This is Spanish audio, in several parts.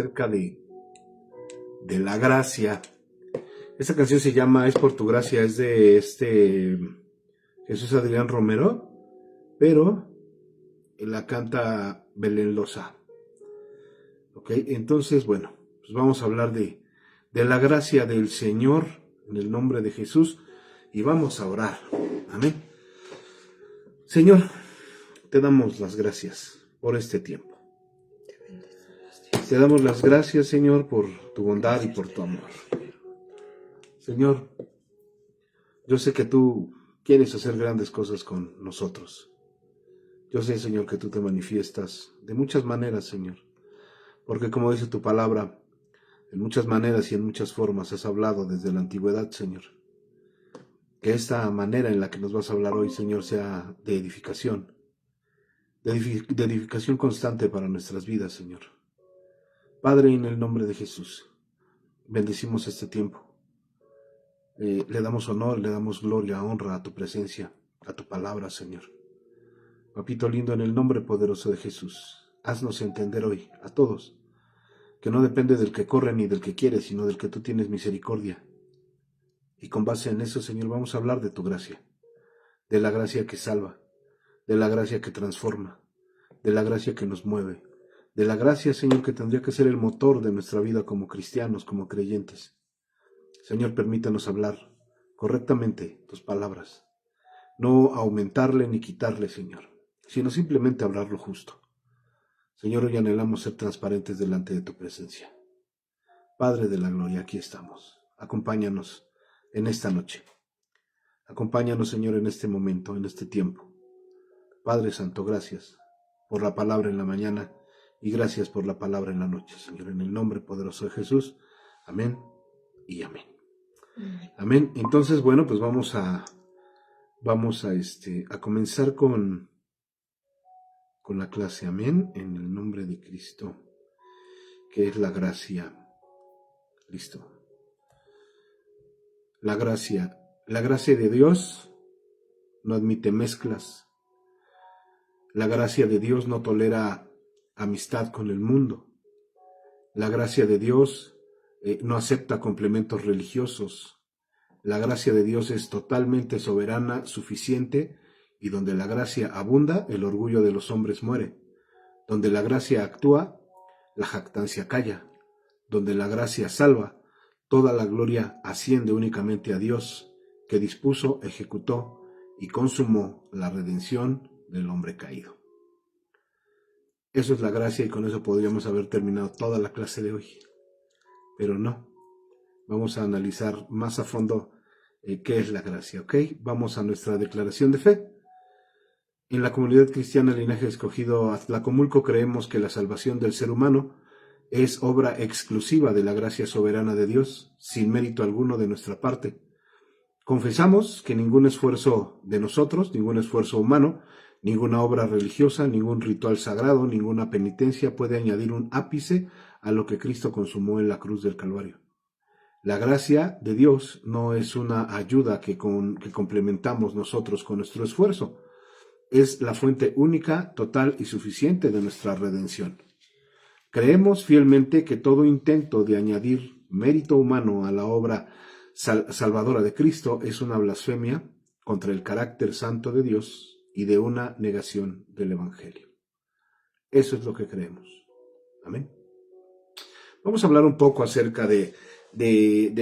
acerca de la gracia. Esta canción se llama Es por tu gracia, es de Jesús Adrián Romero, pero la canta Belén Loza. Ok, entonces, bueno, pues vamos a hablar de la gracia del Señor en el nombre de Jesús y vamos a orar. Amén. Señor, te damos las gracias por este tiempo. Te damos las gracias, Señor, por tu bondad y por tu amor. Señor, yo sé que tú quieres hacer grandes cosas con nosotros. Yo sé, Señor, que tú te manifiestas de muchas maneras, Señor. Porque como dice tu palabra, en muchas maneras y en muchas formas has hablado desde la antigüedad, Señor. Que esta manera en la que nos vas a hablar hoy, Señor, sea de edificación. De edificación constante para nuestras vidas, Señor. Padre, en el nombre de Jesús, bendecimos este tiempo. Le damos honor, le damos gloria, honra a tu presencia, a tu palabra, Señor. Papito lindo, en el nombre poderoso de Jesús, haznos entender hoy, a todos, que no depende del que corre ni del que quiere, sino del que tú tienes misericordia. Y con base en eso, Señor, vamos a hablar de tu gracia, de la gracia que salva, de la gracia que transforma, de la gracia que nos mueve, de la gracia, Señor, que tendría que ser el motor de nuestra vida como cristianos, como creyentes. Señor, permítanos hablar correctamente tus palabras, no aumentarle ni quitarle, Señor, sino simplemente hablar lo justo. Señor, hoy anhelamos ser transparentes delante de tu presencia. Padre de la gloria, aquí estamos. Acompáñanos en esta noche. Acompáñanos, Señor, en este momento, en este tiempo. Padre Santo, gracias por la palabra en la mañana y gracias por la palabra en la noche, Señor, en el nombre poderoso de Jesús. Amén y amén. Amén. Entonces, bueno, pues vamos a comenzar con la clase. Amén. En el nombre de Cristo, que es la gracia. Listo. La gracia de Dios no admite mezclas. La gracia de Dios no tolera amistad con el mundo. La gracia de Dios no acepta complementos religiosos. La gracia de Dios es totalmente soberana, suficiente, y donde la gracia abunda, el orgullo de los hombres muere. Donde la gracia actúa, la jactancia calla. Donde la gracia salva, toda la gloria asciende únicamente a Dios, que dispuso, ejecutó y consumó la redención del hombre caído. Eso es la gracia y con eso podríamos haber terminado toda la clase de hoy. Pero no. Vamos a analizar más a fondo qué es la gracia, ¿ok? Vamos a nuestra declaración de fe. En la comunidad cristiana Linaje Escogido Atlacomulco creemos que la salvación del ser humano es obra exclusiva de la gracia soberana de Dios, sin mérito alguno de nuestra parte. Confesamos que ningún esfuerzo de nosotros, ningún esfuerzo humano, ninguna obra religiosa, ningún ritual sagrado, ninguna penitencia puede añadir un ápice a lo que Cristo consumó en la cruz del Calvario. La gracia de Dios no es una ayuda que complementamos nosotros con nuestro esfuerzo. Es la fuente única, total y suficiente de nuestra redención. Creemos fielmente que todo intento de añadir mérito humano a la obra salvadora de Cristo es una blasfemia contra el carácter santo de Dios y de una negación del Evangelio. Eso es lo que creemos. Amén. Vamos a hablar un poco acerca de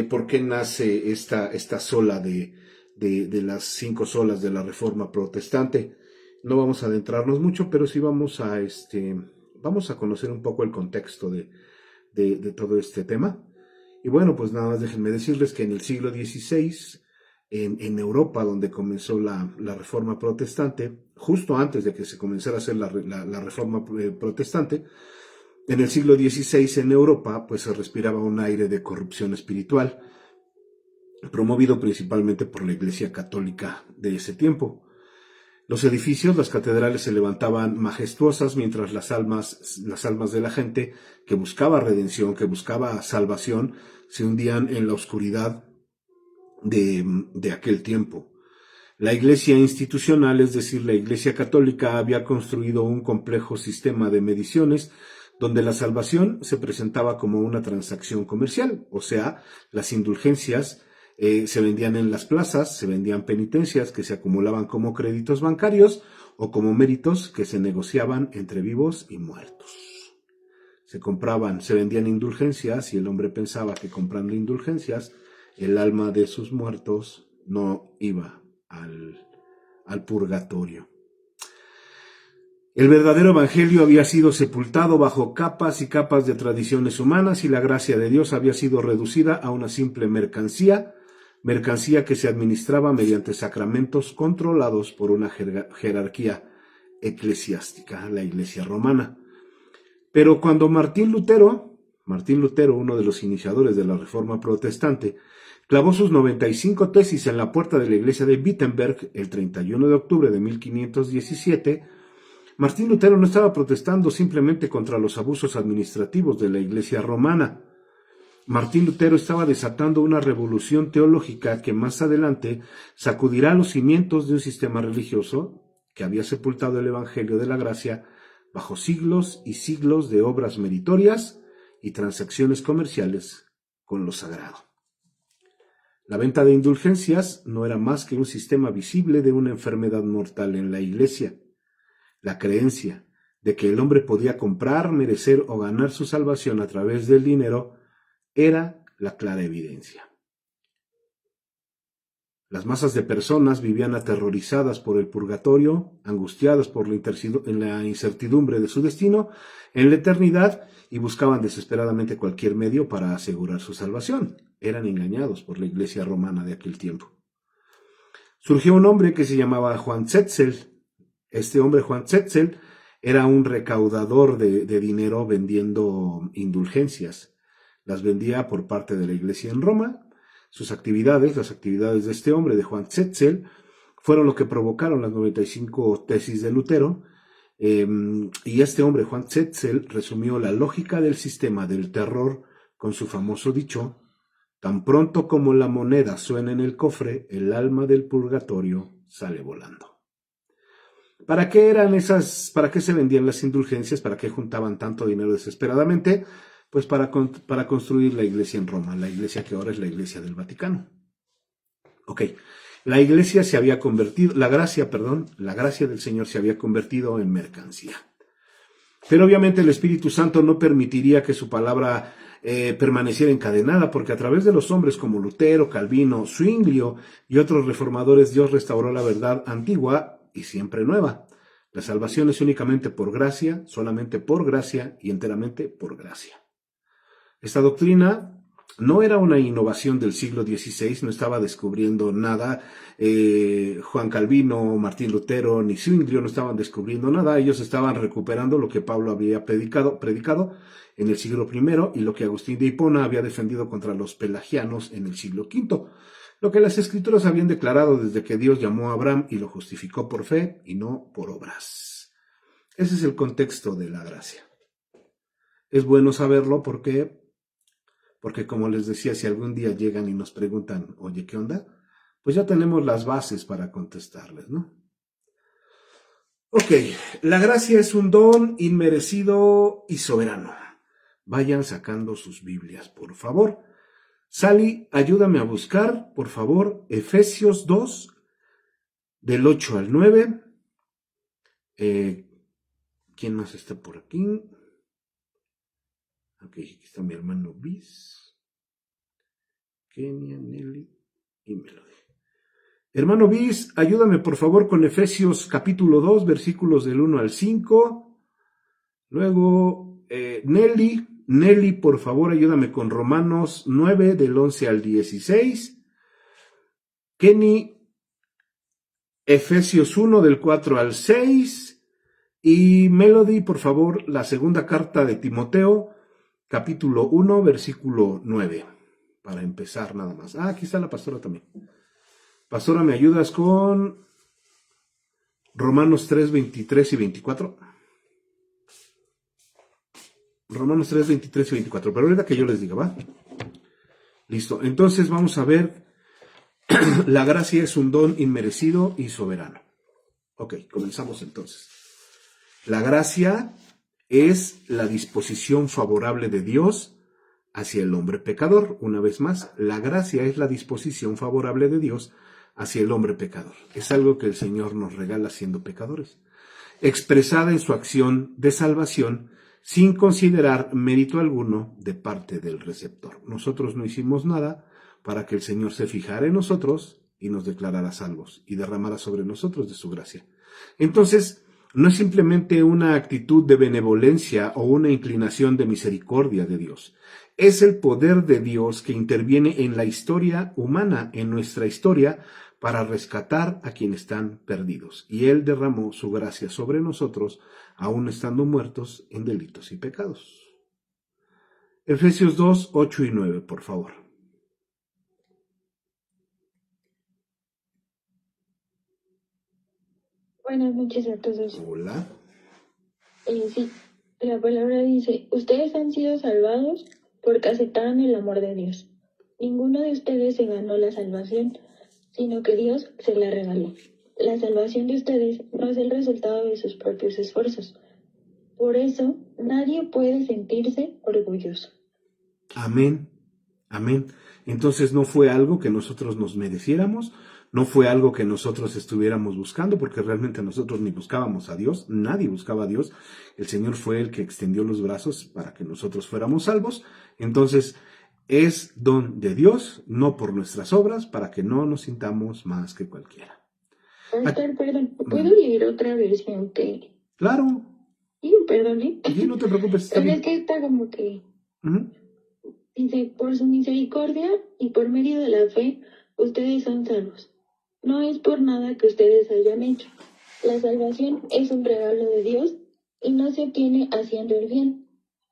por qué nace esta sola de las 5 solas de la Reforma Protestante. No vamos a adentrarnos mucho, pero sí vamos a conocer un poco el contexto de todo este tema. Y bueno, pues nada más déjenme decirles que en el siglo XVI, en Europa, donde comenzó la Reforma Protestante, justo antes de que se comenzara a hacer la Reforma Protestante, en el siglo XVI en Europa, pues se respiraba un aire de corrupción espiritual, promovido principalmente por la Iglesia Católica de ese tiempo. Los edificios, las catedrales se levantaban majestuosas mientras las almas de la gente que buscaba redención, que buscaba salvación, se hundían en la oscuridad de aquel tiempo. La Iglesia institucional, es decir, la Iglesia Católica, había construido un complejo sistema de mediciones donde la salvación se presentaba como una transacción comercial, o sea, las indulgencias se vendían en las plazas, se vendían penitencias que se acumulaban como créditos bancarios o como méritos que se negociaban entre vivos y muertos. Se vendían indulgencias y el hombre pensaba que comprando indulgencias el alma de sus muertos no iba al purgatorio. El verdadero evangelio había sido sepultado bajo capas y capas de tradiciones humanas y la gracia de Dios había sido reducida a una simple mercancía que se administraba mediante sacramentos controlados por una jerarquía eclesiástica, la Iglesia romana. Pero cuando Martín Lutero, uno de los iniciadores de la Reforma Protestante, clavó sus 95 tesis en la puerta de la iglesia de Wittenberg el 31 de octubre de 1517, Martín Lutero no estaba protestando simplemente contra los abusos administrativos de la iglesia romana. Martín Lutero estaba desatando una revolución teológica que más adelante sacudirá los cimientos de un sistema religioso que había sepultado el Evangelio de la Gracia bajo siglos y siglos de obras meritorias y transacciones comerciales con lo sagrado. La venta de indulgencias no era más que un sistema visible de una enfermedad mortal en la Iglesia. La creencia de que el hombre podía comprar, merecer o ganar su salvación a través del dinero era la clara evidencia. Las masas de personas vivían aterrorizadas por el purgatorio, angustiadas por la incertidumbre de su destino en la eternidad y buscaban desesperadamente cualquier medio para asegurar su salvación. Eran engañados por la iglesia romana de aquel tiempo. Surgió un hombre que se llamaba Juan Tetzel. Este hombre, Juan Tetzel, era un recaudador de dinero vendiendo indulgencias. Las vendía por parte de la iglesia en Roma. Las actividades de este hombre, de Juan Tetzel, fueron lo que provocaron las 95 tesis de Lutero. Y este hombre, Juan Tetzel, resumió la lógica del sistema del terror con su famoso dicho: tan pronto como la moneda suena en el cofre, el alma del purgatorio sale volando. ¿Para qué se vendían las indulgencias? ¿Para qué juntaban tanto dinero desesperadamente? Pues para construir la iglesia en Roma, la iglesia que ahora es la iglesia del Vaticano. Ok, la iglesia se había convertido, la gracia del Señor se había convertido en mercancía. Pero obviamente el Espíritu Santo no permitiría que su palabra permaneciera encadenada, porque a través de los hombres como Lutero, Calvino, Zwinglio y otros reformadores, Dios restauró la verdad antigua y siempre nueva. La salvación es únicamente por gracia, solamente por gracia y enteramente por gracia. Esta doctrina no era una innovación del siglo XVI, no estaba descubriendo nada. Juan Calvino, Martín Lutero, ni Zwinglio no estaban descubriendo nada. Ellos estaban recuperando lo que Pablo había predicado en el siglo I y lo que Agustín de Hipona había defendido contra los pelagianos en el siglo V. Lo que las Escrituras habían declarado desde que Dios llamó a Abraham y lo justificó por fe y no por obras. Ese es el contexto de la gracia. Es bueno saberlo porque como les decía, si algún día llegan y nos preguntan, oye, ¿qué onda? Pues ya tenemos las bases para contestarles, ¿no? Ok, la gracia es un don inmerecido y soberano. Vayan sacando sus Biblias, por favor. Sally, ayúdame a buscar, por favor, Efesios 2, del 8 al 9. ¿Quién más está por aquí? Ok, aquí está mi hermano Bis, Kenia, Nelly y Melody. Hermano Bis, ayúdame por favor con Efesios capítulo 2, versículos del 1 al 5. Luego, Nelly, por favor, ayúdame con Romanos 9, del 11 al 16. Kenny, Efesios 1, del 4 al 6. Y Melody, por favor, la segunda carta de Timoteo, capítulo 1, versículo 9, para empezar nada más. Aquí está la pastora también. Pastora, ¿me ayudas con Romanos 3, 23 y 24? Romanos 3, 23 y 24, pero ahorita que yo les diga, ¿va? Listo, entonces vamos a ver, la gracia es un don inmerecido y soberano. Ok, comenzamos entonces. La gracia es la disposición favorable de Dios hacia el hombre pecador. Una vez más, la gracia es la disposición favorable de Dios hacia el hombre pecador. Es algo que el Señor nos regala siendo pecadores, expresada en su acción de salvación sin considerar mérito alguno de parte del receptor. Nosotros no hicimos nada para que el Señor se fijara en nosotros y nos declarara salvos y derramara sobre nosotros de su gracia. Entonces, no es simplemente una actitud de benevolencia o una inclinación de misericordia de Dios. Es el poder de Dios que interviene en la historia humana, en nuestra historia, para rescatar a quienes están perdidos. Y Él derramó su gracia sobre nosotros, aún estando muertos en delitos y pecados. Efesios 2, 8 y 9, por favor. Buenas noches a todos. Hola. Sí, la palabra dice, ustedes han sido salvados porque aceptaron el amor de Dios. Ninguno de ustedes se ganó la salvación, sino que Dios se la regaló. La salvación de ustedes no es el resultado de sus propios esfuerzos. Por eso, nadie puede sentirse orgulloso. Amén. Amén. Entonces no fue algo que nosotros nos mereciéramos, no fue algo que nosotros estuviéramos buscando, porque realmente nosotros ni buscábamos a Dios, nadie buscaba a Dios. El Señor fue el que extendió los brazos para que nosotros fuéramos salvos. Entonces es don de Dios, no por nuestras obras, para que no nos sintamos más que cualquiera. Pastor, perdón, ¿puedo leer otra versión que...? Claro. Sí, perdón, ¿eh? Sí, no te preocupes, está bien. Es que está como que... Uh-huh. Dice, por su misericordia y por medio de la fe, ustedes son salvos. No es por nada que ustedes hayan hecho. La salvación es un regalo de Dios y no se obtiene haciendo el bien.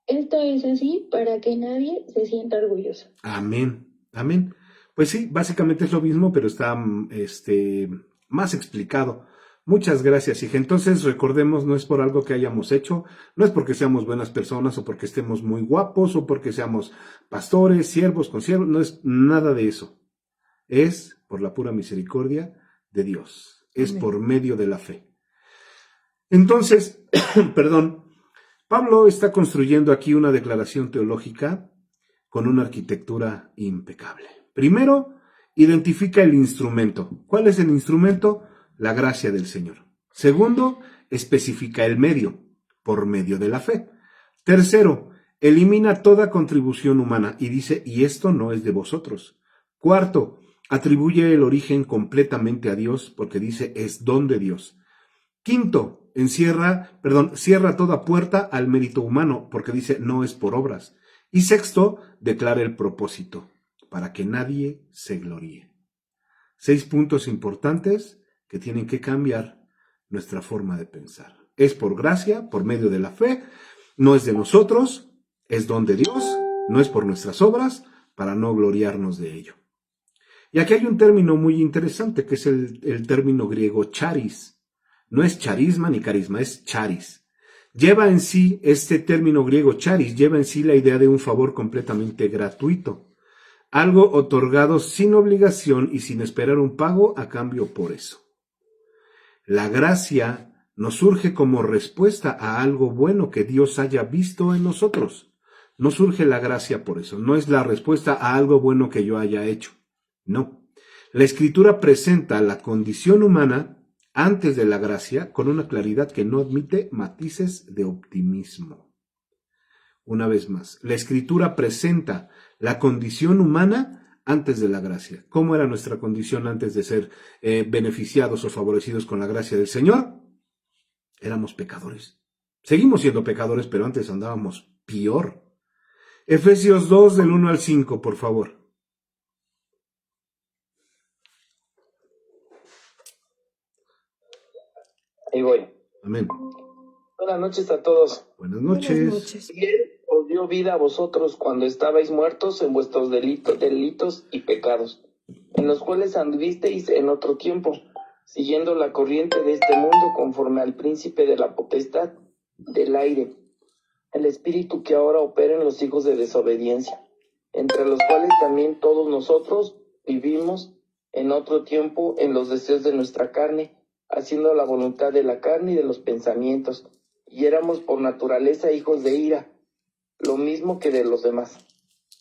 Esto es así para que nadie se sienta orgulloso. Amén, amén. Pues sí, básicamente es lo mismo, pero está más explicado. Muchas gracias, hija. Entonces, recordemos, no es por algo que hayamos hecho, no es porque seamos buenas personas o porque estemos muy guapos o porque seamos pastores, siervos, consiervos, no es nada de eso. Es por la pura misericordia de Dios, es Amén. por medio de la fe. Entonces, perdón, Pablo está construyendo aquí una declaración teológica con una arquitectura impecable. Primero, identifica el instrumento. ¿Cuál es el instrumento? La gracia del Señor. Segundo, especifica el medio, por medio de la fe. Tercero, elimina toda contribución humana y dice, y esto no es de vosotros. Cuarto, atribuye el origen completamente a Dios porque dice, es don de Dios. Quinto, cierra toda puerta al mérito humano porque dice, no es por obras. Y sexto, declara el propósito, para que nadie se gloríe. 6 puntos importantes que tienen que cambiar nuestra forma de pensar. Es por gracia, por medio de la fe, no es de nosotros, es don de Dios, no es por nuestras obras, para no gloriarnos de ello. Y aquí hay un término muy interesante, que es el término griego charis. No es charisma ni carisma, es charis. Lleva en sí, este término griego charis, lleva en sí la idea de un favor completamente gratuito. Algo otorgado sin obligación y sin esperar un pago a cambio por eso. La gracia nos surge como respuesta a algo bueno que Dios haya visto en nosotros. No surge la gracia por eso, no es la respuesta a algo bueno que yo haya hecho. No. La Escritura presenta la condición humana antes de la gracia con una claridad que no admite matices de optimismo. Una vez más, la Escritura presenta la condición humana antes de la gracia. ¿Cómo era nuestra condición antes de ser beneficiados o favorecidos con la gracia del Señor? Éramos pecadores. Seguimos siendo pecadores, pero antes andábamos peor. Efesios 2, del 1 al 5, por favor. Ahí voy. Amén. Buenas noches a todos. Buenas noches. Buenas noches. Y Él os dio vida a vosotros cuando estabais muertos en vuestros delitos y pecados, en los cuales anduvisteis en otro tiempo, siguiendo la corriente de este mundo conforme al príncipe de la potestad del aire, el espíritu que ahora opera en los hijos de desobediencia, entre los cuales también todos nosotros vivimos en otro tiempo en los deseos de nuestra carne, haciendo la voluntad de la carne y de los pensamientos, y éramos por naturaleza hijos de ira, lo mismo que de los demás.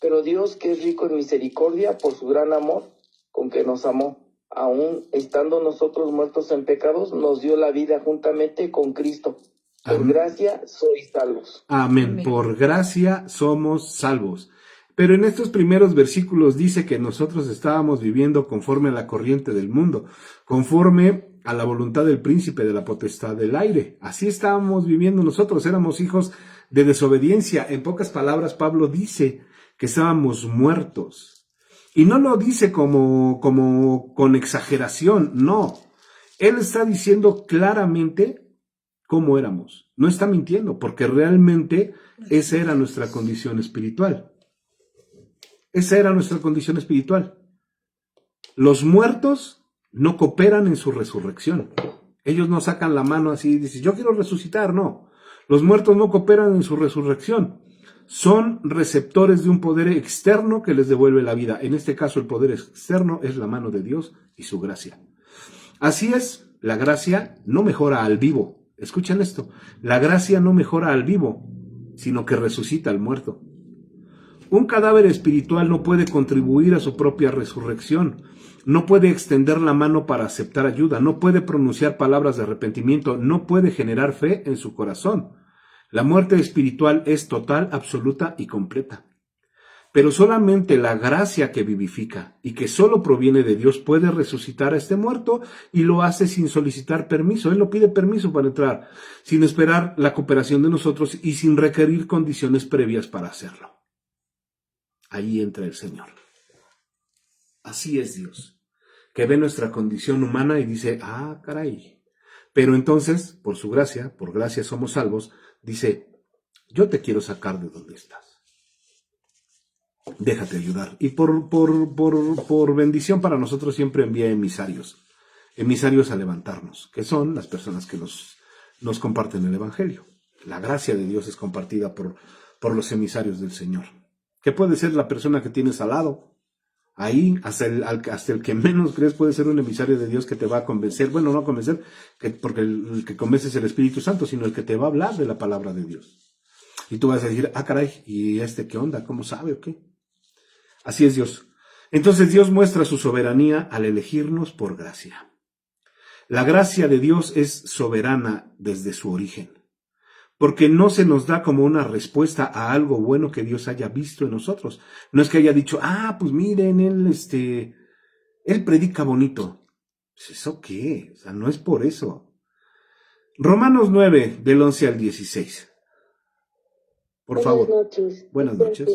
Pero Dios, que es rico en misericordia, por su gran amor con que nos amó, aun estando nosotros muertos en pecados, nos dio la vida juntamente con Cristo. Por Amén. gracia sois salvos. Amén. Amén. Por gracia somos salvos. Pero en estos primeros versículos dice que nosotros estábamos viviendo conforme a la corriente del mundo, conforme a la voluntad del príncipe de la potestad del aire. Así estábamos viviendo nosotros, éramos hijos de desobediencia. En pocas palabras, Pablo dice que estábamos muertos. Y no lo dice como con exageración, no. Él está diciendo claramente cómo éramos. No está mintiendo, porque realmente esa era nuestra condición espiritual. Esa era nuestra condición espiritual. Los muertos no cooperan en su resurrección. Ellos no sacan la mano así y dicen, yo quiero resucitar, no. Los muertos no cooperan en su resurrección. Son receptores de un poder externo que les devuelve la vida. En este caso, el poder externo es la mano de Dios y su gracia. Así es, la gracia no mejora al vivo. Escuchen esto, la gracia no mejora al vivo, sino que resucita al muerto. Un cadáver espiritual no puede contribuir a su propia resurrección, no puede extender la mano para aceptar ayuda, no puede pronunciar palabras de arrepentimiento, no puede generar fe en su corazón. La muerte espiritual es total, absoluta y completa. Pero solamente la gracia que vivifica y que solo proviene de Dios puede resucitar a este muerto, y lo hace sin solicitar permiso. Él no pide permiso para entrar, sin esperar la cooperación de nosotros y sin requerir condiciones previas para hacerlo. Ahí entra el Señor. Así es Dios, que ve nuestra condición humana y dice, ah, caray. Pero entonces, por su gracia, por gracia somos salvos, dice, yo te quiero sacar de donde estás. Déjate ayudar. Y por bendición para nosotros siempre envía emisarios a levantarnos, que son las personas que nos comparten el Evangelio. La gracia de Dios es compartida por los emisarios del Señor. Que puede ser la persona que tienes al lado. Ahí, hasta el que menos crees puede ser un emisario de Dios que te va a convencer. Bueno, no a convencer, porque el que convence es el Espíritu Santo, sino el que te va a hablar de la palabra de Dios. Y tú vas a decir, ah, caray, ¿y qué onda? ¿Cómo sabe o qué? Así es Dios. Entonces Dios muestra su soberanía al elegirnos por gracia. La gracia de Dios es soberana desde su origen, porque no se nos da como una respuesta a algo bueno que Dios haya visto en nosotros. No es que haya dicho, pues miren, él predica bonito. Pues ¿eso qué? O sea, no es por eso. Romanos 9, del 11 al 16. Por favor. Buenas noches. Buenas noches.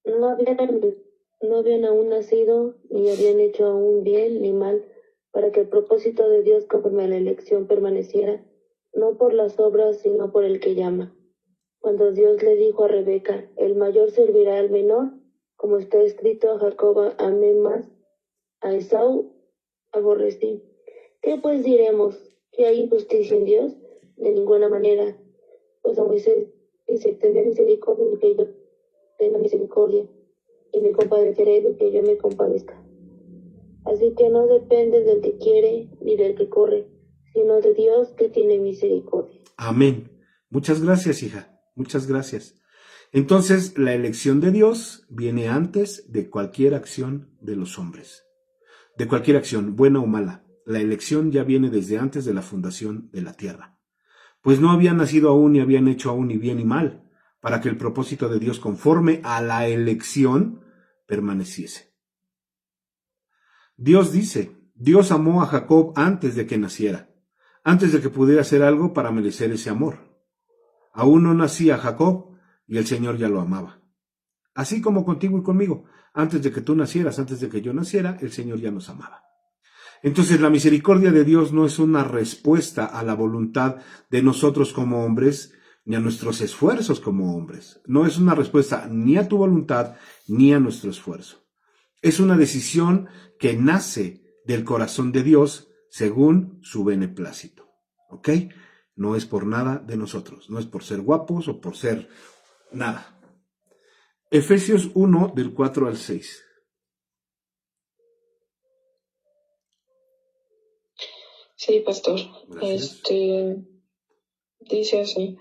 No habían aún nacido, ni habían hecho aún bien ni mal, para que el propósito de Dios conforme a la elección permaneciera, no por las obras, sino por el que llama. Cuando Dios le dijo a Rebeca, el mayor servirá al menor, como está escrito, a Jacob amé más, a Esaú aborrecí. ¿Qué pues diremos? ¿Que hay injusticia en Dios? De ninguna manera. Pues a Moisés dice, tendré misericordia de que yo tenga misericordia, y me compadeceré de que yo me compadezca. Así que no depende del que quiere ni del que corre, sino de Dios que tiene misericordia. Amén. Muchas gracias, hija. Muchas gracias. Entonces, la elección de Dios viene antes de cualquier acción de los hombres. De cualquier acción, buena o mala. La elección ya viene desde antes de la fundación de la tierra. Pues no habían nacido aún ni habían hecho aún ni bien ni mal, para que el propósito de Dios conforme a la elección permaneciese. Dios dice, Dios amó a Jacob antes de que naciera, antes de que pudiera hacer algo para merecer ese amor. Aún no nacía Jacob y el Señor ya lo amaba. Así como contigo y conmigo, antes de que tú nacieras, antes de que yo naciera, el Señor ya nos amaba. Entonces la misericordia de Dios no es una respuesta a la voluntad de nosotros como hombres, ni a nuestros esfuerzos como hombres. No es una respuesta ni a tu voluntad, ni a nuestro esfuerzo. Es una decisión que nace del corazón de Dios según su beneplácito. ¿Ok? No es por nada de nosotros. No es por ser guapos o por ser nada. Efesios 1, del 4 al 6. Sí, pastor. Gracias. Dice así: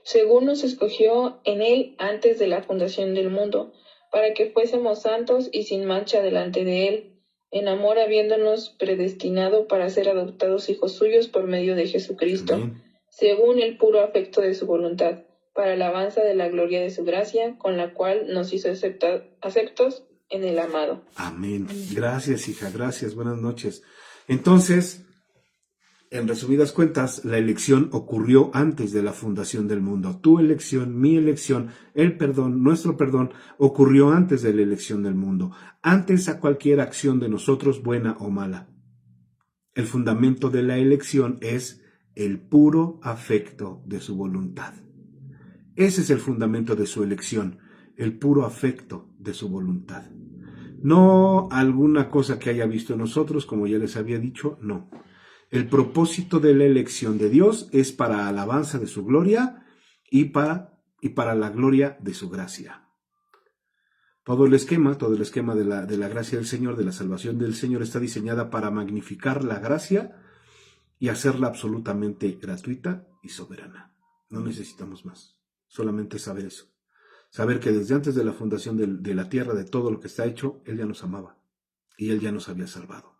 según nos escogió en él antes de la fundación del mundo, para que fuésemos santos y sin mancha delante de él, en amor habiéndonos predestinado para ser adoptados hijos suyos por medio de Jesucristo, Amén. según el puro afecto de su voluntad, para alabanza de la gloria de su gracia, con la cual nos hizo aceptos en el amado. Amén. Gracias, hija, gracias, buenas noches. Entonces, en resumidas cuentas, la elección ocurrió antes de la fundación del mundo. Tu elección, mi elección, el perdón, nuestro perdón, ocurrió antes de la elección del mundo, antes a cualquier acción de nosotros, buena o mala. El fundamento de la elección es el puro afecto de su voluntad. Ese es el fundamento de su elección, el puro afecto de su voluntad. No alguna cosa que haya visto en nosotros, como ya les había dicho, no. El propósito de la elección de Dios es para alabanza de su gloria y para la gloria de su gracia. Todo el esquema de la gracia del Señor, de la salvación del Señor, está diseñada para magnificar la gracia y hacerla absolutamente gratuita y soberana. No necesitamos más, solamente saber eso. Saber que desde antes de la fundación de la tierra, de todo lo que está hecho, Él ya nos amaba y Él ya nos había salvado.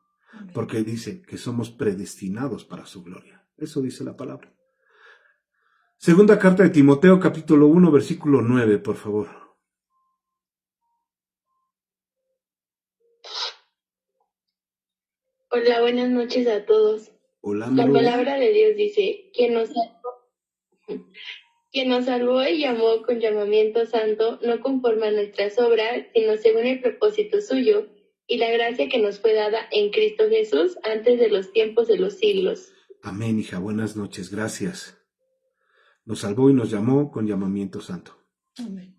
Porque dice que somos predestinados para su gloria. Eso dice la palabra. Segunda carta de Timoteo, capítulo 1, versículo 9, por favor. Hola, buenas noches a todos. Hola, La Maru. palabra de Dios dice: quien nos salvó y llamó con llamamiento santo, no conforme a nuestras obras, sino según el propósito suyo, y la gracia que nos fue dada en Cristo Jesús antes de los tiempos de los siglos. Amén, hija, buenas noches, gracias. Nos salvó y nos llamó con llamamiento santo. Amén.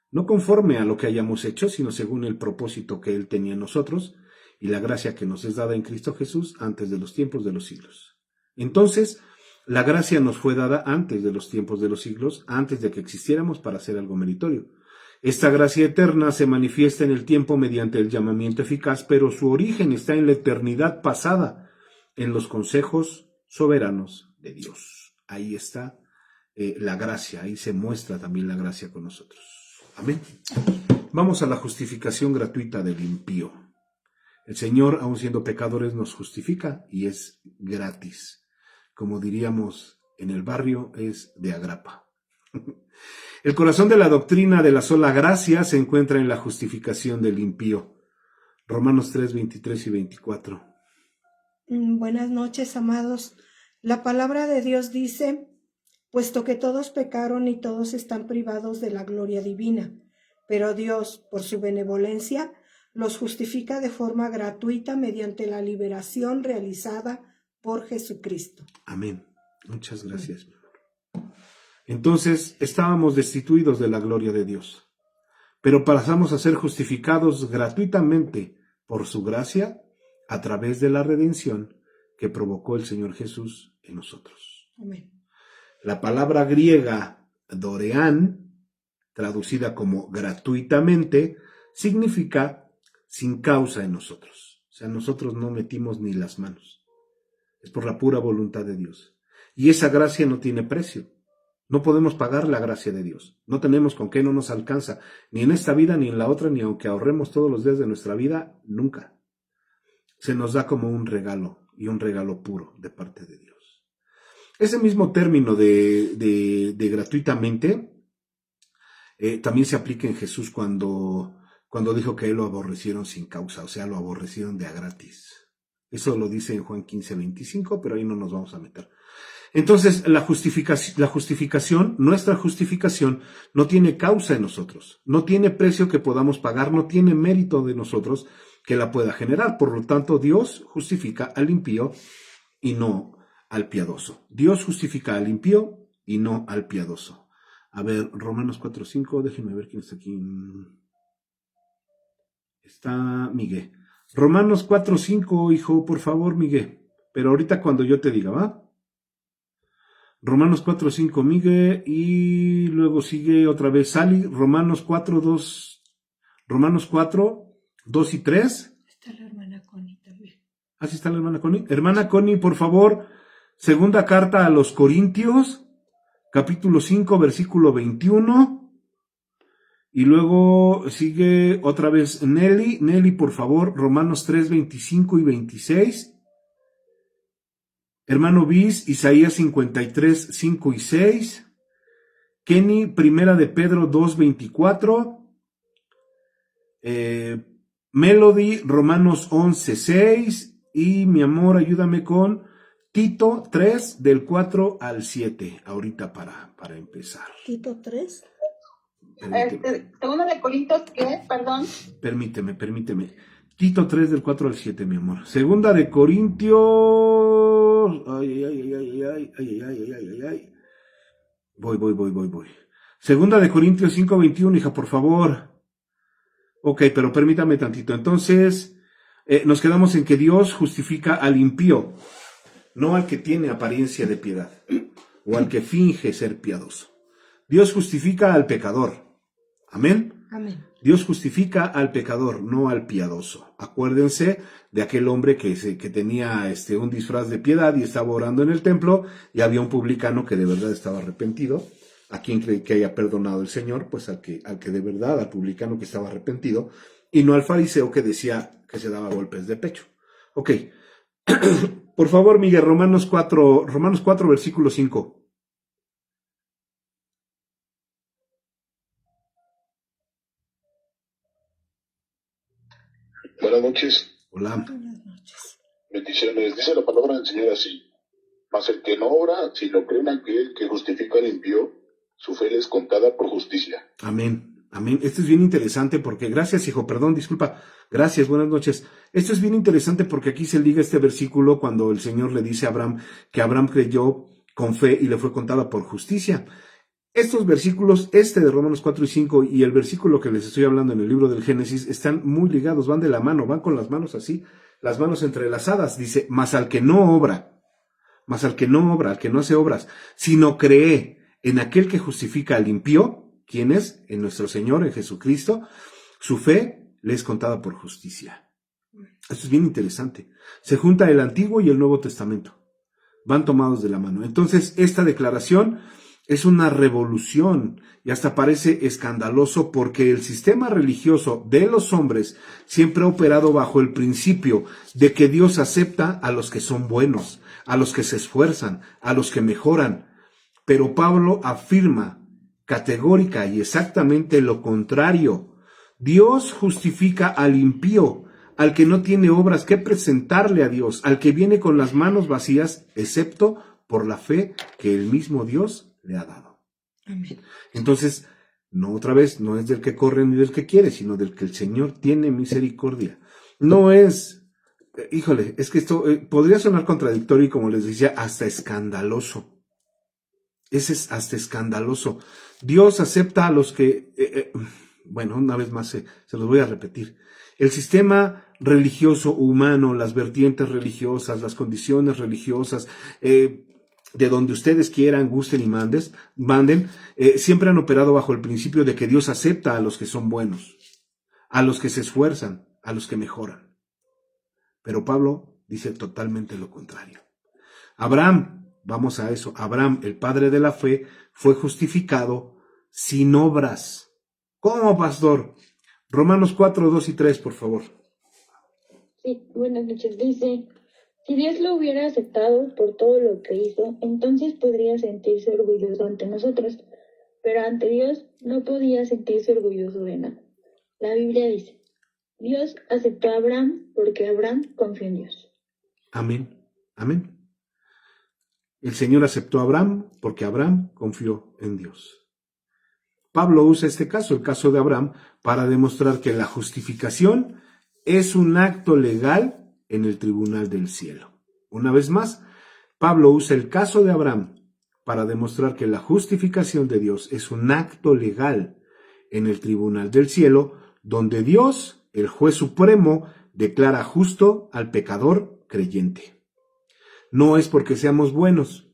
No conforme a lo que hayamos hecho, sino según el propósito que Él tenía en nosotros y la gracia que nos es dada en Cristo Jesús antes de los tiempos de los siglos. Entonces, la gracia nos fue dada antes de los tiempos de los siglos, antes de que existiéramos para hacer algo meritorio. Esta gracia eterna se manifiesta en el tiempo mediante el llamamiento eficaz, pero su origen está en la eternidad pasada, en los consejos soberanos de Dios. Ahí está la gracia, ahí se muestra también la gracia con nosotros. Amén. Vamos a la justificación gratuita del impío. El Señor, aun siendo pecadores, nos justifica y es gratis. Como diríamos en el barrio, es de agrapa. El corazón de la doctrina de la sola gracia se encuentra en la justificación del impío. Romanos 3, 23 y 24. Buenas noches, amados. La palabra de Dios dice: puesto que todos pecaron y todos están privados de la gloria divina, pero Dios, por su benevolencia, los justifica de forma gratuita mediante la liberación realizada por Jesucristo. Amén. Muchas gracias, mi amor. Entonces, estábamos destituidos de la gloria de Dios, pero pasamos a ser justificados gratuitamente por su gracia a través de la redención que provocó el Señor Jesús en nosotros. Amén. La palabra griega dorean, traducida como gratuitamente, significa sin causa en nosotros. O sea, nosotros no metimos ni las manos. Es por la pura voluntad de Dios. Y esa gracia no tiene precio. No podemos pagar la gracia de Dios. No tenemos con qué, no nos alcanza, ni en esta vida ni en la otra, ni aunque ahorremos todos los días de nuestra vida, nunca. Se nos da como un regalo, y un regalo puro de parte de Dios. Ese mismo término de gratuitamente también se aplica en Jesús cuando dijo que él lo aborrecieron sin causa, o sea, lo aborrecieron de a gratis. Eso lo dice en Juan 15, 25, pero ahí no nos vamos a meter. Entonces, la justificación, nuestra justificación, no tiene causa en nosotros, no tiene precio que podamos pagar, no tiene mérito de nosotros que la pueda generar. Por lo tanto, Dios justifica al impío y no al piadoso. Dios justifica al impío y no al piadoso. A ver, Romanos 4:5, déjenme ver quién está aquí. Está Miguel. Romanos 4:5, hijo, por favor, Miguel. Pero ahorita cuando yo te diga, ¿va? Romanos 4:5, Miguel, y luego sigue otra vez Sally, Romanos 4:2 y 3. Está la hermana Connie también. Así está la hermana Connie. Hermana Connie, por favor, segunda carta a los Corintios, capítulo 5, versículo 21. Y luego sigue otra vez Nelly. Nelly, por favor, Romanos 3, 25 y 26. Hermano Bis, Isaías 53, 5 y 6. Kenny, Primera de Pedro 2, 24. Melody, Romanos 11, 6. Y mi amor, ayúdame con Tito 3, del 4 al 7. Ahorita para empezar. Tito 3. Segundo de Corintios, ¿qué? Perdón. Permíteme. Tito 3 del 4 al 7, mi amor. Segunda de Corintios. Ay. Voy. Segunda de Corintios 5, 21, hija, por favor. Ok, pero permítame tantito. Entonces, nos quedamos en que Dios justifica al impío, no al que tiene apariencia de piedad, o al que finge ser piadoso. Dios justifica al pecador. Amén. Amén. Dios justifica al pecador, no al piadoso. Acuérdense de aquel hombre que tenía un disfraz de piedad y estaba orando en el templo, y había un publicano que de verdad estaba arrepentido. ¿A quién cree que haya perdonado el Señor? Pues al que de verdad, al publicano que estaba arrepentido, y no al fariseo que decía que se daba golpes de pecho. Ok. Por favor, Miguel, Romanos 4, versículo 5. Buenas noches, Hola. Buenas noches. bendiciones. Dice la palabra del Señor así: mas el que no obra, sino cree en aquel que justifica al impío, su fe le es contada por justicia. Amén. Esto es bien interesante porque, gracias, hijo, perdón, disculpa. Gracias, buenas noches. Esto es bien interesante porque aquí se liga este versículo cuando el Señor le dice a Abraham que Abraham creyó con fe y le fue contada por justicia. Estos versículos, de Romanos 4 y 5 y el versículo que les estoy hablando en el libro del Génesis, están muy ligados, van de la mano, van con las manos así, las manos entrelazadas. Dice, mas al que no obra, al que no hace obras, sino cree en aquel que justifica al impío, ¿quién es? En nuestro Señor, en Jesucristo, su fe le es contada por justicia. Esto es bien interesante. Se junta el Antiguo y el Nuevo Testamento. Van tomados de la mano. Entonces, esta declaración es una revolución y hasta parece escandaloso porque el sistema religioso de los hombres siempre ha operado bajo el principio de que Dios acepta a los que son buenos, a los que se esfuerzan, a los que mejoran. Pero Pablo afirma categórica y exactamente lo contrario. Dios justifica al impío, al que no tiene obras que presentarle a Dios, al que viene con las manos vacías, excepto por la fe que el mismo Dios le ha dado. Amén. Entonces, no es del que corre ni del que quiere, sino del que el Señor tiene misericordia. No es, es que esto podría sonar contradictorio y, como les decía, hasta escandaloso. Ese es hasta escandaloso. Dios acepta a los que, una vez más se los voy a repetir. El sistema religioso humano, las vertientes religiosas, las condiciones religiosas, de donde ustedes quieran, gusten y manden, siempre han operado bajo el principio de que Dios acepta a los que son buenos, a los que se esfuerzan, a los que mejoran. Pero Pablo dice totalmente lo contrario. Abraham, vamos a eso, Abraham, el padre de la fe, fue justificado sin obras. ¿Cómo, pastor? Romanos 4, 2 y 3, por favor. Sí, buenas noches. Dice, si Dios lo hubiera aceptado por todo lo que hizo, entonces podría sentirse orgulloso ante nosotros, pero ante Dios no podía sentirse orgulloso de nada. La Biblia dice, Dios aceptó a Abraham porque Abraham confió en Dios. Amén. El Señor aceptó a Abraham porque Abraham confió en Dios. Pablo usa este caso, el caso de Abraham, para demostrar que la justificación es un acto legal en el tribunal del cielo. Una vez más, Pablo usa el caso de Abraham para demostrar que la justificación de Dios es un acto legal en el tribunal del cielo, donde Dios, el juez supremo, declara justo al pecador creyente. No es porque seamos buenos,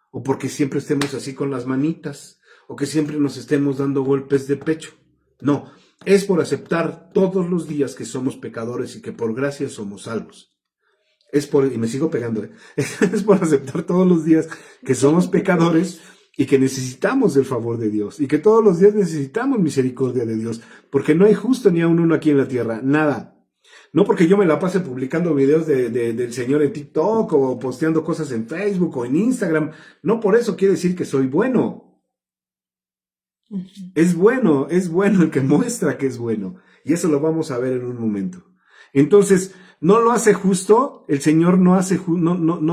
o porque siempre estemos así con las manitas, o que siempre nos estemos dando golpes de pecho. No, es por aceptar todos los días que somos pecadores y que por gracia somos salvos. Y me sigo pegando, es por aceptar todos los días que somos pecadores y que necesitamos del favor de Dios y que todos los días necesitamos misericordia de Dios, porque no hay justo ni aun uno aquí en la tierra, nada. No porque yo me la pase publicando videos del Señor en TikTok o posteando cosas en Facebook o en Instagram, no por eso quiere decir que soy bueno. Es bueno el que muestra que es bueno, y eso lo vamos a ver en un momento. Entonces, no lo hace justo, el Señor no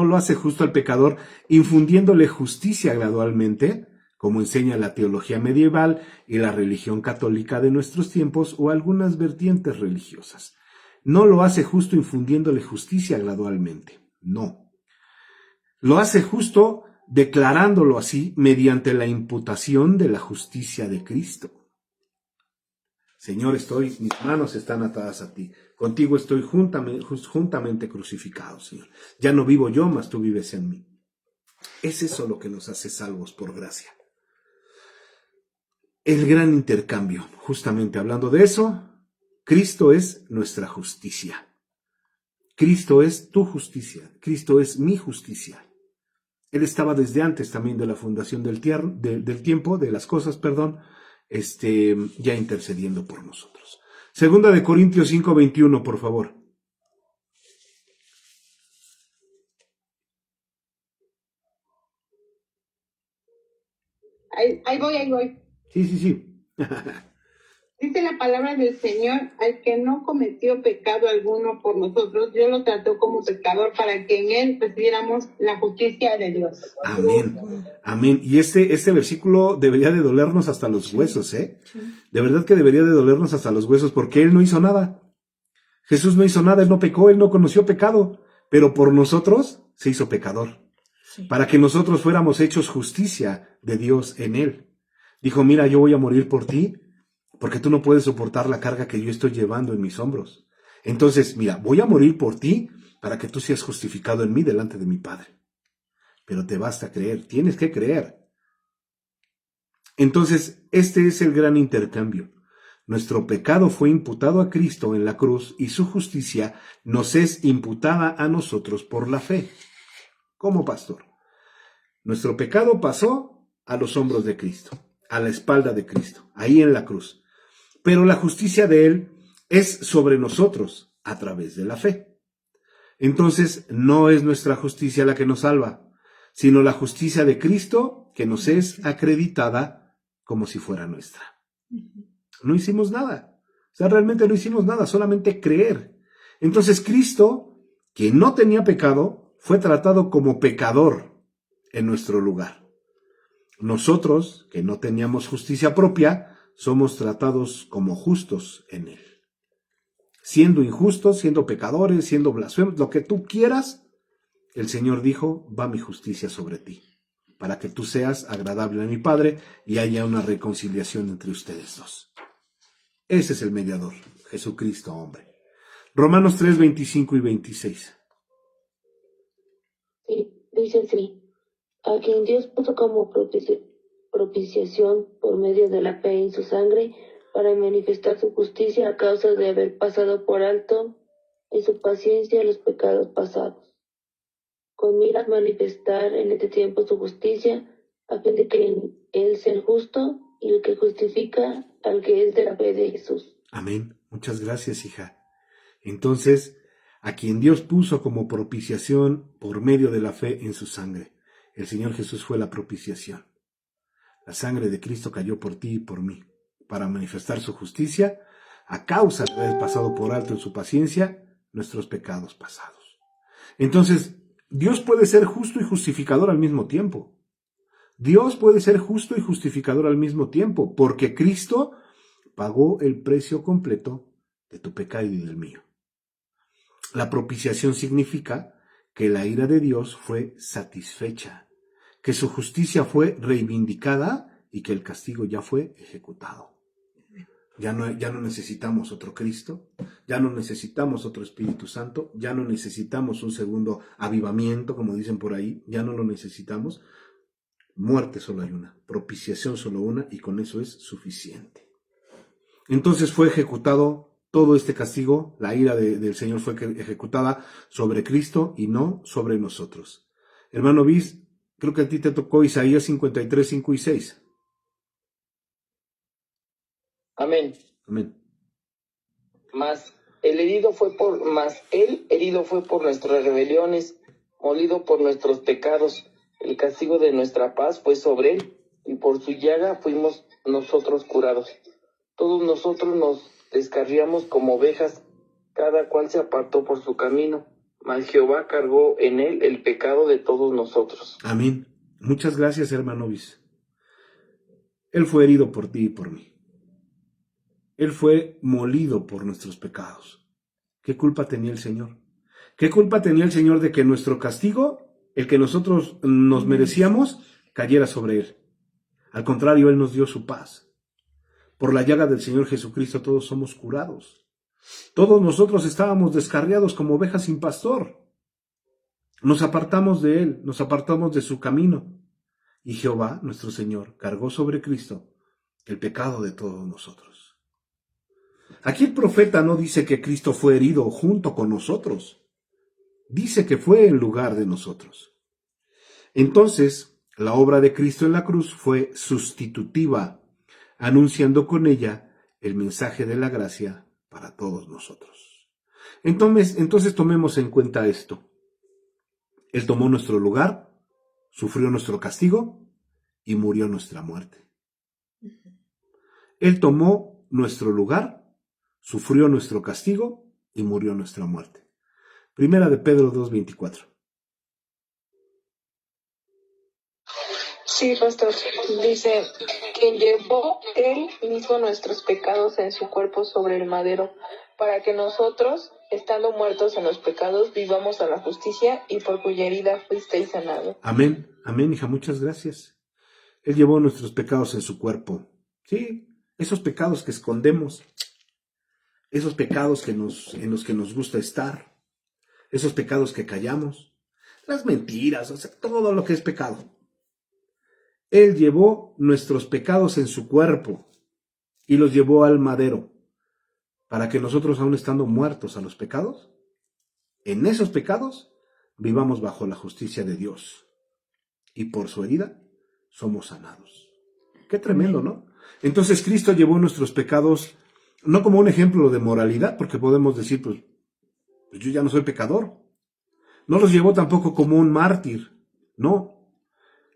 lo hace justo al pecador, infundiéndole justicia gradualmente, como enseña la teología medieval y la religión católica de nuestros tiempos o algunas vertientes religiosas. No lo hace justo infundiéndole justicia gradualmente, no. Lo hace justo declarándolo así mediante la imputación de la justicia de Cristo. Señor, mis manos están atadas a ti. Contigo estoy juntamente crucificado, Señor. Ya no vivo yo, mas tú vives en mí. Es eso lo que nos hace salvos por gracia. El gran intercambio, justamente hablando de eso, Cristo es nuestra justicia. Cristo es tu justicia. Cristo es mi justicia. Él estaba desde antes también de la fundación del tiempo, de las cosas, ya intercediendo por nosotros. Segunda de Corintios 5:21, por favor. Ahí voy. Sí. Dice la palabra del Señor: al que no cometió pecado alguno por nosotros, Dios lo trató como pecador para que en él recibiéramos la justicia de Dios. Amén. Y este versículo debería de dolernos hasta los huesos, ¿eh? Sí. De verdad que debería de dolernos hasta los huesos, porque Él no hizo nada. Jesús no hizo nada, Él no pecó, Él no conoció pecado, pero por nosotros se hizo pecador. Sí. Para que nosotros fuéramos hechos justicia de Dios en Él. Dijo, mira, yo voy a morir por ti, porque tú no puedes soportar la carga que yo estoy llevando en mis hombros. Entonces, mira, voy a morir por ti para que tú seas justificado en mí delante de mi Padre. Pero te basta creer, tienes que creer. Entonces, este es el gran intercambio. Nuestro pecado fue imputado a Cristo en la cruz y su justicia nos es imputada a nosotros por la fe. ¿Cómo, pastor? Nuestro pecado pasó a los hombros de Cristo, a la espalda de Cristo, ahí en la cruz. Pero la justicia de Él es sobre nosotros a través de la fe. Entonces, no es nuestra justicia la que nos salva, sino la justicia de Cristo que nos es acreditada como si fuera nuestra. No hicimos nada. O sea, realmente no hicimos nada, solamente creer. Entonces, Cristo, que no tenía pecado, fue tratado como pecador en nuestro lugar. Nosotros, que no teníamos justicia propia, somos tratados como justos en Él. Siendo injustos, siendo pecadores, siendo blasfemos, lo que tú quieras, el Señor dijo, va mi justicia sobre ti, para que tú seas agradable a mi Padre y haya una reconciliación entre ustedes dos. Ese es el mediador, Jesucristo hombre. Romanos 3, 25 y 26. Sí, dice así, a quien Dios puso como propiciación por medio de la fe en su sangre, para manifestar su justicia a causa de haber pasado por alto en su paciencia los pecados pasados, con miras manifestar en este tiempo su justicia, a fin de que Él sea el justo y el que justifica al que es de la fe de Jesús. Amén. Muchas gracias, hija. Entonces, a quien Dios puso como propiciación por medio de la fe en su sangre. El Señor Jesús fue la propiciación. La sangre de Cristo cayó por ti y por mí, para manifestar su justicia, a causa de haber pasado por alto en su paciencia nuestros pecados pasados. Entonces, Dios puede ser justo y justificador al mismo tiempo. Dios puede ser justo y justificador al mismo tiempo, porque Cristo pagó el precio completo de tu pecado y del mío. La propiciación significa que la ira de Dios fue satisfecha, que su justicia fue reivindicada y que el castigo ya fue ejecutado. Ya no necesitamos otro Cristo, ya no necesitamos otro Espíritu Santo, ya no necesitamos un segundo avivamiento, como dicen por ahí, ya no lo necesitamos. Muerte solo hay una, propiciación solo una, y con eso es suficiente. Entonces fue ejecutado todo este castigo, la ira del Señor fue ejecutada sobre Cristo y no sobre nosotros. Hermano Bis, Creo que a ti te tocó Isaías 53, 5 y 6. Amén. Amén. Mas él herido fue por nuestras rebeliones, molido por nuestros pecados. El castigo de nuestra paz fue sobre él, y por su llaga fuimos nosotros curados. Todos nosotros nos descarriamos como ovejas, cada cual se apartó por su camino, mas Jehová cargó en él el pecado de todos nosotros. Amén. Muchas gracias, hermano Bis. Él fue herido por ti y por mí. Él fue molido por nuestros pecados. ¿Qué culpa tenía el Señor? ¿Qué culpa tenía el Señor de que nuestro castigo, el que nosotros nos merecíamos, cayera sobre Él? Al contrario, Él nos dio su paz. Por la llaga del Señor Jesucristo todos somos curados. Todos nosotros estábamos descarriados como ovejas sin pastor. Nos apartamos de Él, nos apartamos de su camino. Y Jehová, nuestro Señor, cargó sobre Cristo el pecado de todos nosotros. Aquí el profeta no dice que Cristo fue herido junto con nosotros. Dice que fue en lugar de nosotros. Entonces, la obra de Cristo en la cruz fue sustitutiva, anunciando con ella el mensaje de la gracia para todos nosotros. Entonces tomemos en cuenta esto. Él tomó nuestro lugar, sufrió nuestro castigo y murió nuestra muerte. Él tomó nuestro lugar, sufrió nuestro castigo y murió nuestra muerte. Primera de Pedro 2:24. Sí, pastor. Dice, quien llevó él mismo nuestros pecados en su cuerpo sobre el madero, para que nosotros, estando muertos en los pecados, vivamos a la justicia, y por cuya herida fuisteis sanados. Amén, amén, hija, muchas gracias. Él llevó nuestros pecados en su cuerpo. Sí, esos pecados que escondemos, esos pecados en los que nos gusta estar, esos pecados que callamos, las mentiras, o sea, todo lo que es pecado. Él llevó nuestros pecados en su cuerpo y los llevó al madero, para que nosotros, aún estando muertos a los pecados, en esos pecados, vivamos bajo la justicia de Dios. Y por su herida somos sanados. Qué tremendo, ¿no? Entonces Cristo llevó nuestros pecados, no como un ejemplo de moralidad, porque podemos decir, pues yo ya no soy pecador. No los llevó tampoco como un mártir, no.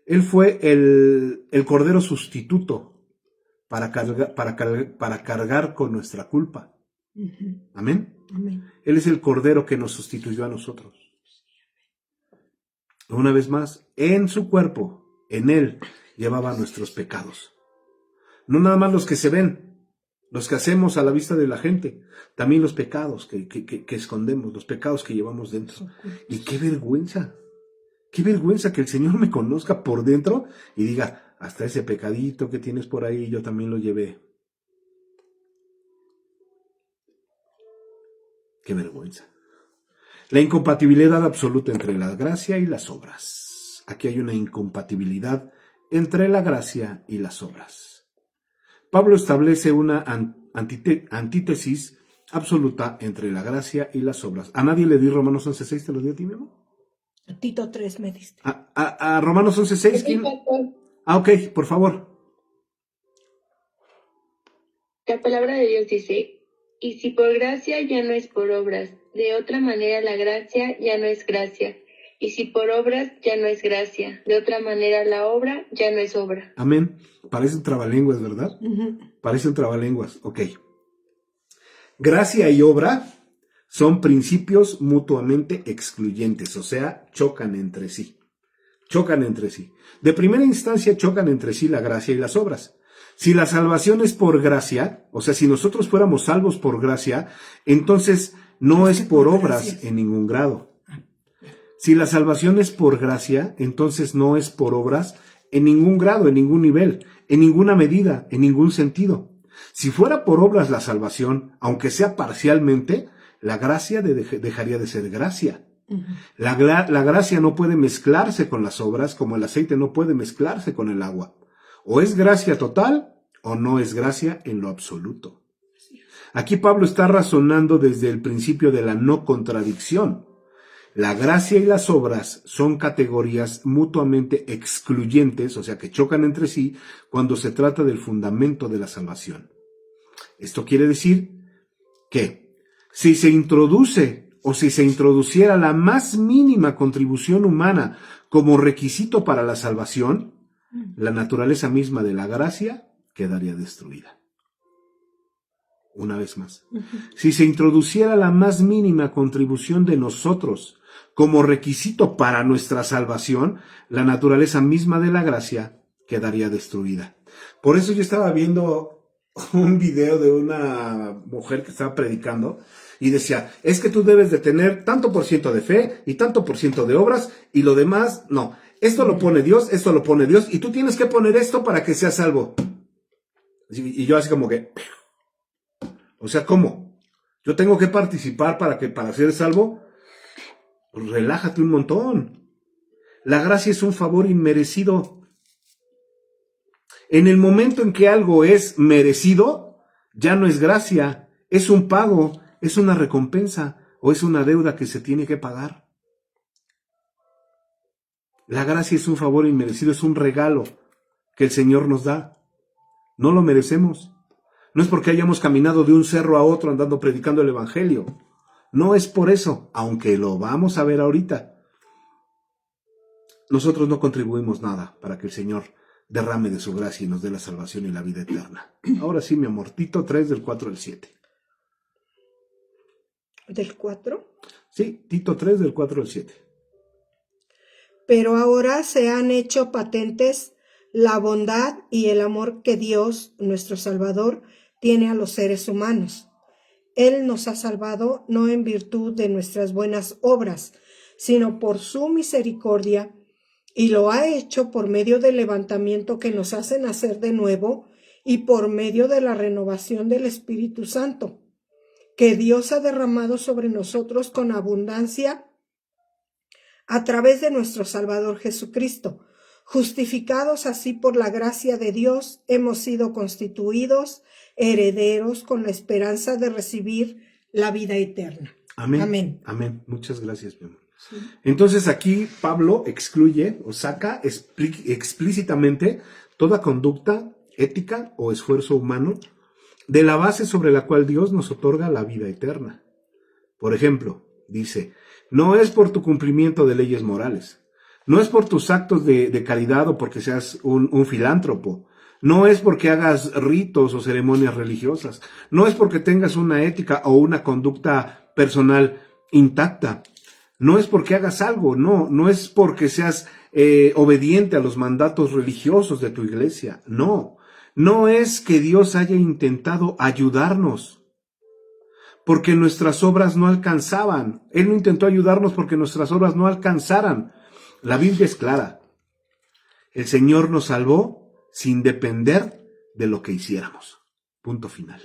Él fue el cordero sustituto para cargar con nuestra culpa. Amén. Amén. Él es el cordero que nos sustituyó a nosotros. Una vez más, en su cuerpo, en él, llevaba nuestros pecados. No nada más los que se ven, los que hacemos a la vista de la gente, también los pecados que escondemos, los pecados que llevamos dentro. Y qué vergüenza que el Señor me conozca por dentro y diga, hasta ese pecadito que tienes por ahí, yo también lo llevé. Qué vergüenza. La incompatibilidad absoluta entre la gracia y las obras. Aquí hay una incompatibilidad entre la gracia y las obras. Pablo establece una antítesis absoluta entre la gracia y las obras. ¿A nadie le di Romanos 11:6? ¿Te lo di a ti, mi amor? A Tito 3 me diste. A Romanos 11:6, ¿quién? Ok, por favor. La palabra de Dios dice, y si por gracia ya no es por obras, de otra manera la gracia ya no es gracia. Y si por obras ya no es gracia, de otra manera la obra ya no es obra. Amén. Parecen trabalenguas, ¿verdad? Uh-huh. Parecen trabalenguas, ok. Gracia y obra son principios mutuamente excluyentes, o sea, chocan entre sí. Chocan entre sí. De primera instancia chocan entre sí la gracia y las obras. Si la salvación es por gracia, o sea, si nosotros fuéramos salvos por gracia, entonces no es por obras en ningún grado. Si la salvación es por gracia, entonces no es por obras en ningún grado, en ningún nivel, en ninguna medida, en ningún sentido. Si fuera por obras la salvación, aunque sea parcialmente, la gracia dejaría de ser gracia. Uh-huh. La gracia no puede mezclarse con las obras como el aceite no puede mezclarse con el agua. O es gracia total o no es gracia en lo absoluto. Aquí Pablo está razonando desde el principio de la no contradicción. La gracia y las obras son categorías mutuamente excluyentes, o sea que chocan entre sí cuando se trata del fundamento de la salvación. Esto quiere decir que si se introduce o si se introduciera la más mínima contribución humana como requisito para la salvación, la naturaleza misma de la gracia quedaría destruida. Una vez más, si se introduciera la más mínima contribución de nosotros como requisito para nuestra salvación, la naturaleza misma de la gracia quedaría destruida. Por eso yo estaba viendo un video de una mujer que estaba predicando y decía, es que tú debes de tener tanto por ciento de fe y tanto por ciento de obras y lo demás, no. Esto lo pone Dios, esto lo pone Dios y tú tienes que poner esto para que seas salvo. Y yo así como que... O sea, ¿cómo? ¿Yo tengo que participar para ser salvo? Pues relájate un montón. La gracia es un favor inmerecido. En el momento en que algo es merecido, ya no es gracia, es un pago, es una recompensa o es una deuda que se tiene que pagar. La gracia es un favor inmerecido, es un regalo que el Señor nos da. No lo merecemos. No es porque hayamos caminado de un cerro a otro andando predicando el evangelio. No es por eso, aunque lo vamos a ver ahorita. Nosotros no contribuimos nada para que el Señor derrame de su gracia y nos dé la salvación y la vida eterna. Ahora sí, mi amor, Tito 3 del 4 al 7. ¿Del 4? Sí, Tito 3 del 4 al 7. Pero ahora se han hecho patentes la bondad y el amor que Dios, nuestro Salvador, tiene a los seres humanos. Él nos ha salvado no en virtud de nuestras buenas obras, sino por su misericordia, y lo ha hecho por medio del levantamiento que nos hace nacer de nuevo y por medio de la renovación del Espíritu Santo, que Dios ha derramado sobre nosotros con abundancia a través de nuestro Salvador Jesucristo. Justificados así por la gracia de Dios, hemos sido constituidos herederos con la esperanza de recibir la vida eterna. Amén. Amén. Amén. Muchas gracias, mi amor. Sí. Entonces aquí Pablo excluye o saca explícitamente toda conducta ética o esfuerzo humano de la base sobre la cual Dios nos otorga la vida eterna. Por ejemplo, dice, no es por tu cumplimiento de leyes morales, no es por tus actos de caridad o porque seas un filántropo, no es porque hagas ritos o ceremonias religiosas, no es porque tengas una ética o una conducta personal intacta, no es porque hagas algo, no es porque seas obediente a los mandatos religiosos de tu iglesia, no es que Dios haya intentado ayudarnos porque nuestras obras no alcanzaban. Él no intentó ayudarnos porque nuestras obras no alcanzaran. La Biblia es clara. El Señor nos salvó sin depender de lo que hiciéramos. Punto final.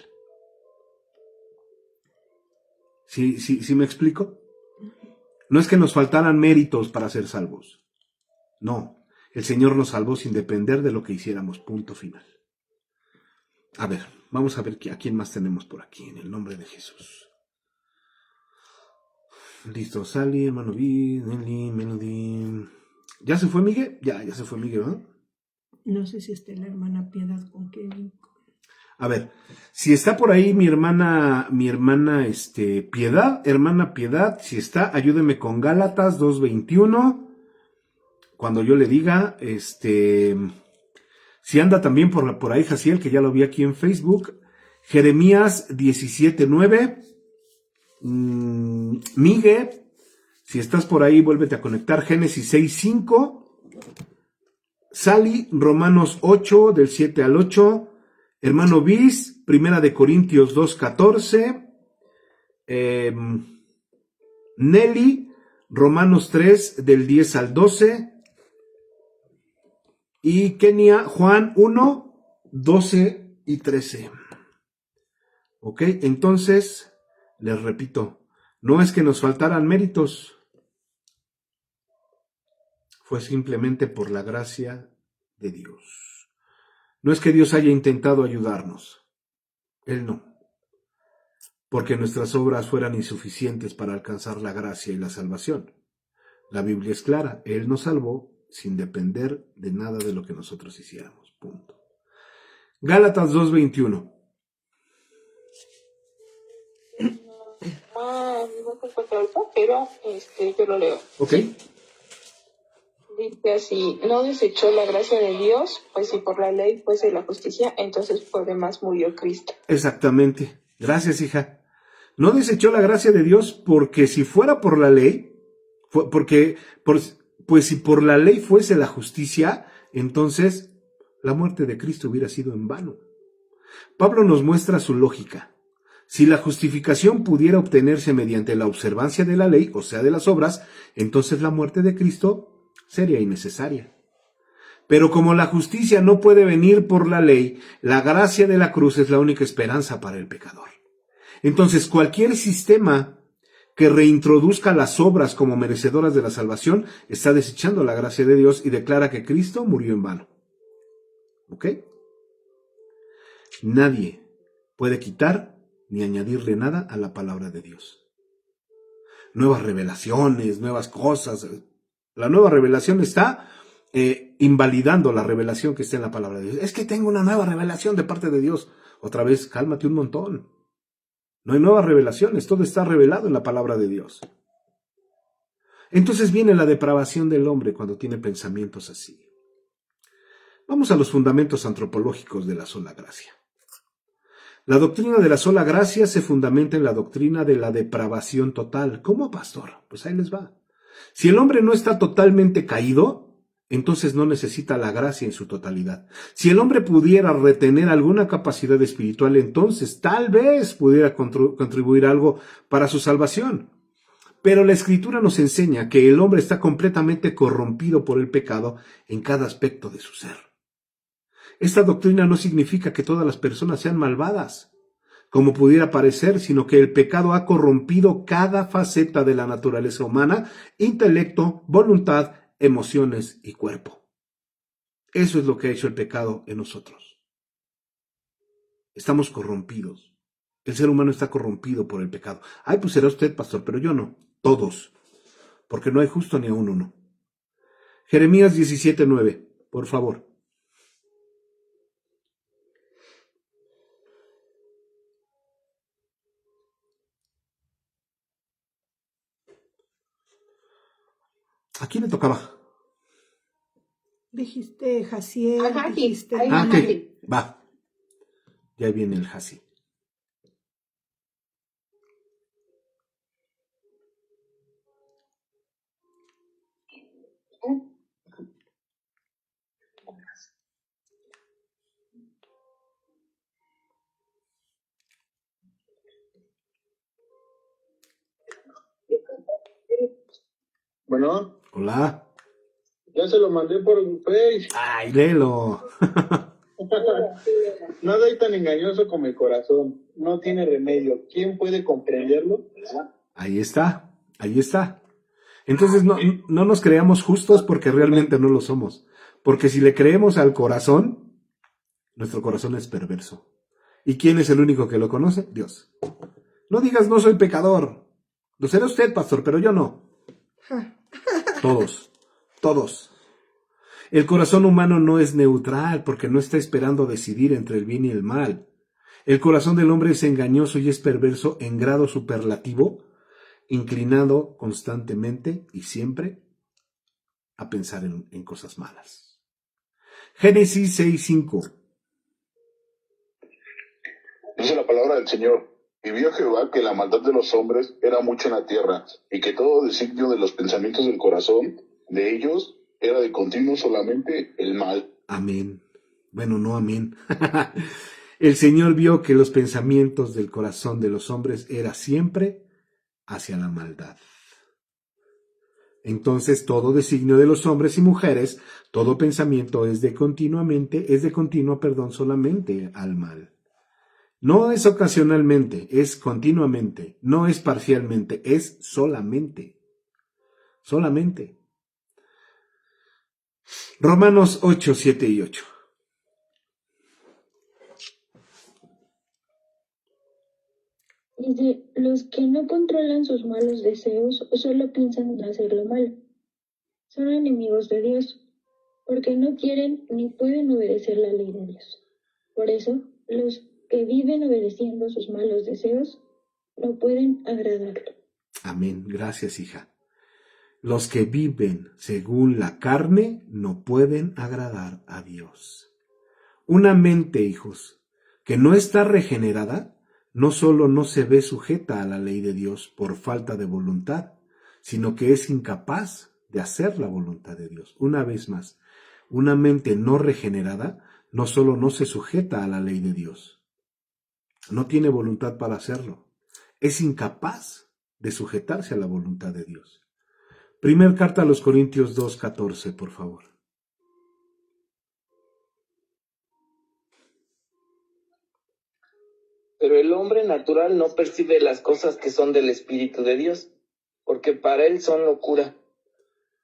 ¿Sí me explico? No es que nos faltaran méritos para ser salvos. No, el Señor nos salvó sin depender de lo que hiciéramos. Punto final. A ver, vamos a ver a quién más tenemos por aquí, en el nombre de Jesús. Listo, Sally, hermano B, Nelly, Melody. ¿Ya se fue Miguel? Ya se fue Miguel, ¿no? No sé si está la hermana Piedad con Kevin. A ver, si está por ahí mi hermana Piedad, hermana Piedad, si está, ayúdeme con Gálatas 2:21. Cuando yo le diga, si anda también por ahí Jaciel, que ya lo vi aquí en Facebook, Jeremías 17:9. Miguel, si estás por ahí, vuélvete a conectar, Génesis 6:5. Sally, Romanos 8, del 7 al 8. Hermano Bis, Primera de Corintios 2:14. Nelly, Romanos 3, del 10 al 12. Y Kenia, Juan 1, 12 y 13. Ok, entonces, les repito, no es que nos faltaran méritos, fue simplemente por la gracia de Dios. No es que Dios haya intentado ayudarnos, Él no, porque nuestras obras fueran insuficientes para alcanzar la gracia y la salvación. La Biblia es clara, Él nos salvó sin depender de nada de lo que nosotros hiciéramos. Punto. Gálatas 2:21. No se encuentra ahorita, pero yo lo leo. Ok. Dice así: no desechó la gracia de Dios, pues si por la ley fuese la justicia, entonces por demás murió Cristo. Exactamente. Gracias, hija. No desechó la gracia de Dios porque si fuera por la ley, pues si por la ley fuese la justicia, entonces la muerte de Cristo hubiera sido en vano. Pablo nos muestra su lógica. Si la justificación pudiera obtenerse mediante la observancia de la ley, o sea, de las obras, entonces la muerte de Cristo sería innecesaria. Pero como la justicia no puede venir por la ley, la gracia de la cruz es la única esperanza para el pecador. Entonces, cualquier sistema que reintroduzca las obras como merecedoras de la salvación está desechando la gracia de Dios y declara que Cristo murió en vano. ¿Ok? Nadie puede quitar ni añadirle nada a la palabra de Dios. Nuevas revelaciones, nuevas cosas. La nueva revelación está invalidando la revelación que está en la palabra de Dios. Es que tengo una nueva revelación de parte de Dios. Otra vez, cálmate un montón. No hay nuevas revelaciones, todo está revelado en la palabra de Dios. Entonces viene la depravación del hombre cuando tiene pensamientos así. Vamos a los fundamentos antropológicos de la sola gracia. La doctrina de la sola gracia se fundamenta en la doctrina de la depravación total. ¿Cómo, pastor? Pues ahí les va. Si el hombre no está totalmente caído, entonces no necesita la gracia en su totalidad. Si el hombre pudiera retener alguna capacidad espiritual, entonces tal vez pudiera contribuir algo para su salvación. Pero la Escritura nos enseña que el hombre está completamente corrompido por el pecado en cada aspecto de su ser. Esta doctrina no significa que todas las personas sean malvadas, como pudiera parecer, sino que el pecado ha corrompido cada faceta de la naturaleza humana: intelecto, voluntad, emociones y cuerpo. Eso es lo que ha hecho el pecado en nosotros. Estamos corrompidos. El ser humano está corrompido por el pecado. Ay, pues será usted, pastor, pero yo no. Todos. Porque no hay justo ni aún uno. Jeremías 17:9, por favor. ¿A quién le tocaba? Dijiste Jaciel, Ajá, sí. dijiste... Ahí Ah, va. ok. Va. Ya viene el Hasi. Bueno, Hola. ya se lo mandé por Face. Ay, léelo. Nada hay tan engañoso como el corazón. No tiene remedio. ¿Quién puede comprenderlo? Ahí está. Ahí está. Entonces no nos creamos justos porque realmente no lo somos. Porque si le creemos al corazón, nuestro corazón es perverso. ¿Y quién es el único que lo conoce? Dios. No digas no soy pecador. Lo será usted, pastor, pero yo no. Todos. Todos. El corazón humano no es neutral porque no está esperando decidir entre el bien y el mal. El corazón del hombre es engañoso y es perverso en grado superlativo, inclinado constantemente y siempre a pensar en cosas malas. Génesis 6:5. Dice la palabra del Señor: y vio Jehová que la maldad de los hombres era mucha en la tierra, y que todo designio de los pensamientos del corazón de ellos era de continuo solamente el mal. Amén. Bueno, no amén. El Señor vio que los pensamientos del corazón de los hombres era siempre hacia la maldad. Entonces todo designio de los hombres y mujeres, todo pensamiento es de continuo, solamente al mal. No es ocasionalmente, es continuamente, no es parcialmente, es solamente. Solamente. Romanos 8, 7 y 8. Dice, los que no controlan sus malos deseos solo piensan en hacer lo malo, son enemigos de Dios, porque no quieren ni pueden obedecer la ley de Dios. Por eso, los que viven obedeciendo sus malos deseos no pueden agradarlo. Amén. Gracias, hija. Los que viven según la carne no pueden agradar a Dios. Una mente, hijos, que no está regenerada, no solo no se ve sujeta a la ley de Dios por falta de voluntad, sino que es incapaz de hacer la voluntad de Dios. Una vez más, una mente no regenerada no solo no se sujeta a la ley de Dios, no tiene voluntad para hacerlo, es incapaz de sujetarse a la voluntad de Dios. Primer carta a los Corintios 2:14, por favor. Pero el hombre natural no percibe las cosas que son del Espíritu de Dios, porque para él son locura,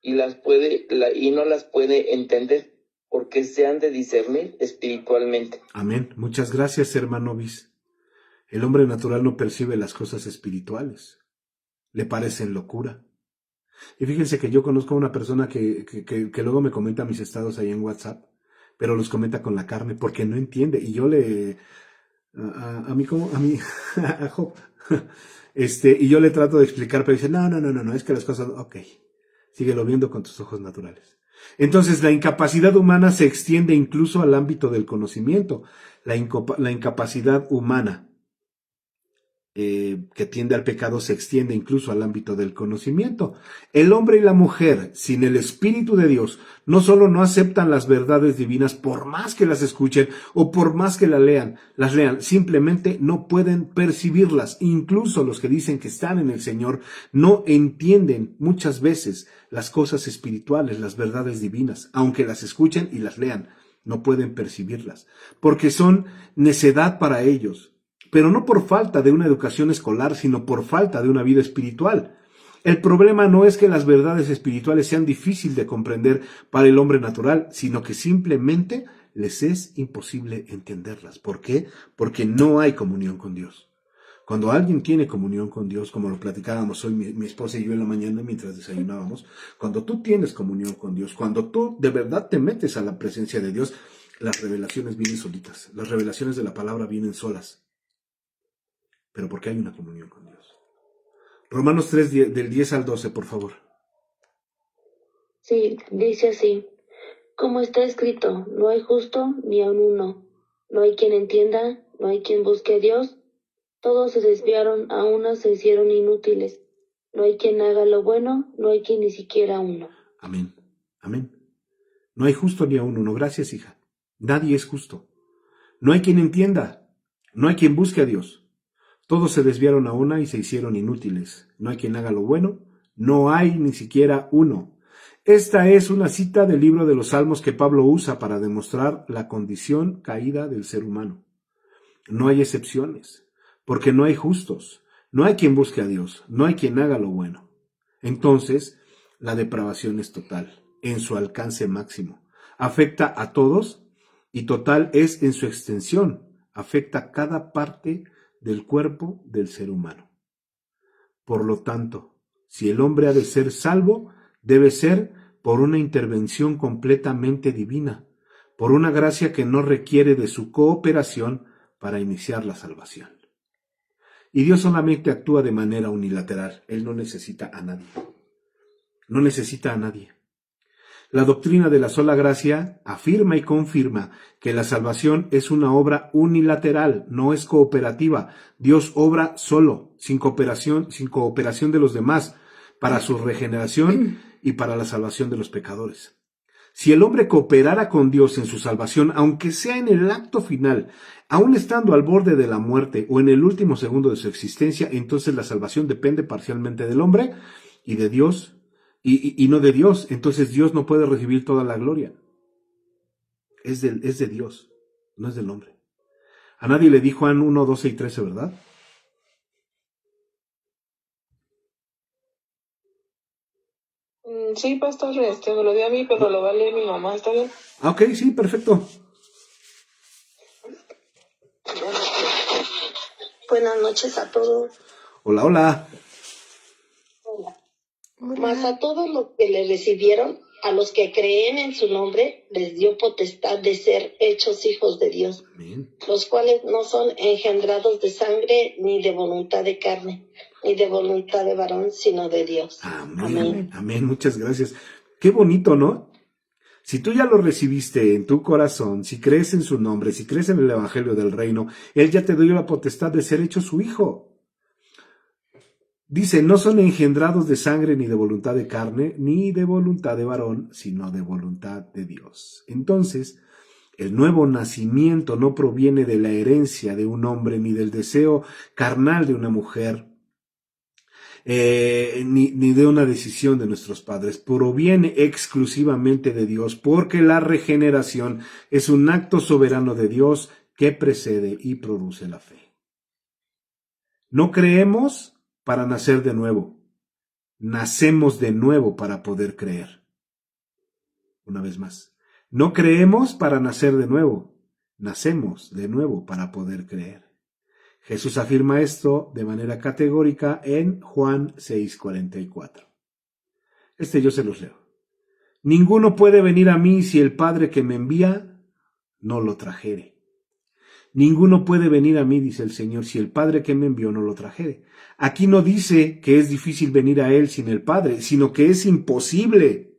y no las puede entender, porque se han de discernir espiritualmente. Amén. Muchas gracias, hermano Bis. El hombre natural no percibe las cosas espirituales. Le parecen locura. Y fíjense que yo conozco a una persona que luego me comenta mis estados ahí en WhatsApp, pero los comenta con la carne porque no entiende. Y yo a Job, y yo le trato de explicar, pero dice, no, es que las cosas, ok, síguelo viendo con tus ojos naturales. Entonces la incapacidad humana se extiende incluso al ámbito del conocimiento. La incapacidad humana que tiende al pecado se extiende incluso al ámbito del conocimiento. El hombre y la mujer, sin el Espíritu de Dios, no solo no aceptan las verdades divinas por más que las escuchen o por más que las lean, simplemente no pueden percibirlas. Incluso los que dicen que están en el Señor no entienden muchas veces las cosas espirituales, las verdades divinas, aunque las escuchen y las lean, no pueden percibirlas, porque son necedad para ellos. Pero no por falta de una educación escolar, sino por falta de una vida espiritual. El problema no es que las verdades espirituales sean difíciles de comprender para el hombre natural, sino que simplemente les es imposible entenderlas. ¿Por qué? Porque no hay comunión con Dios. Cuando alguien tiene comunión con Dios, como lo platicábamos hoy mi esposa y yo en la mañana mientras desayunábamos, cuando tú tienes comunión con Dios, cuando tú de verdad te metes a la presencia de Dios, las revelaciones vienen solitas, las revelaciones de la palabra vienen solas. Pero porque hay una comunión con Dios. Romanos 3, del 10 al 12, por favor. Sí, dice así: como está escrito, no hay justo ni aun uno, no hay quien entienda, no hay quien busque a Dios, todos se desviaron, a una se hicieron inútiles, no hay quien haga lo bueno, no hay quien ni siquiera uno. Amén, amén. No hay justo ni aun uno, gracias, hija. Nadie es justo. No hay quien entienda, no hay quien busque a Dios. Todos se desviaron a una y se hicieron inútiles. No hay quien haga lo bueno, no hay ni siquiera uno. Esta es una cita del libro de los Salmos que Pablo usa para demostrar la condición caída del ser humano. No hay excepciones, porque no hay justos, no hay quien busque a Dios, no hay quien haga lo bueno. Entonces, la depravación es total, en su alcance máximo. Afecta a todos y total es en su extensión. Afecta a cada parte del cuerpo del ser humano. Por lo tanto, si el hombre ha de ser salvo, debe ser por una intervención completamente divina, por una gracia que no requiere de su cooperación para iniciar la salvación. Y Dios solamente actúa de manera unilateral. Él no necesita a nadie. No necesita a nadie. La doctrina de la sola gracia afirma y confirma que la salvación es una obra unilateral, no es cooperativa. Dios obra solo, sin cooperación de los demás, para su regeneración y para la salvación de los pecadores. Si el hombre cooperara con Dios en su salvación, aunque sea en el acto final, aun estando al borde de la muerte o en el último segundo de su existencia, entonces la salvación depende parcialmente del hombre y de Dios, y no de Dios. Entonces Dios no puede recibir toda la gloria. Es de Dios, no es del hombre. A nadie le di Juan 1, 12 y 13, ¿verdad? Sí, pastor, me lo dio a mí, pero lo va a leer mi mamá, ¿está bien? Ah, ok, sí, perfecto. Buenas noches a todos. Hola, hola. Hola. Mas a todos los que le recibieron, a los que creen en su nombre, les dio potestad de ser hechos hijos de Dios, Amén. los cuales no son engendrados de sangre, ni de voluntad de carne, ni de voluntad de varón, sino de Dios. Amén. Amén. Muchas gracias. Qué bonito, ¿no? Si tú ya lo recibiste en tu corazón, si crees en su nombre, si crees en el Evangelio del Reino, Él ya te dio la potestad de ser hecho su hijo. Dice, no son engendrados de sangre ni de voluntad de carne, ni de voluntad de varón, sino de voluntad de Dios. Entonces, el nuevo nacimiento no proviene de la herencia de un hombre, ni del deseo carnal de una mujer, ni de una decisión de nuestros padres. Proviene exclusivamente de Dios, porque la regeneración es un acto soberano de Dios que precede y produce la fe. No creemos para nacer de nuevo. Nacemos de nuevo para poder creer. Una vez más. No creemos para nacer de nuevo. Nacemos de nuevo para poder creer. Jesús afirma esto de manera categórica en Juan 6:44. Yo se los leo. Ninguno puede venir a mí si el Padre que me envía no lo trajere. Ninguno puede venir a mí, dice el Señor, si el Padre que me envió no lo trajere. Aquí no dice que es difícil venir a Él sin el Padre, sino que es imposible.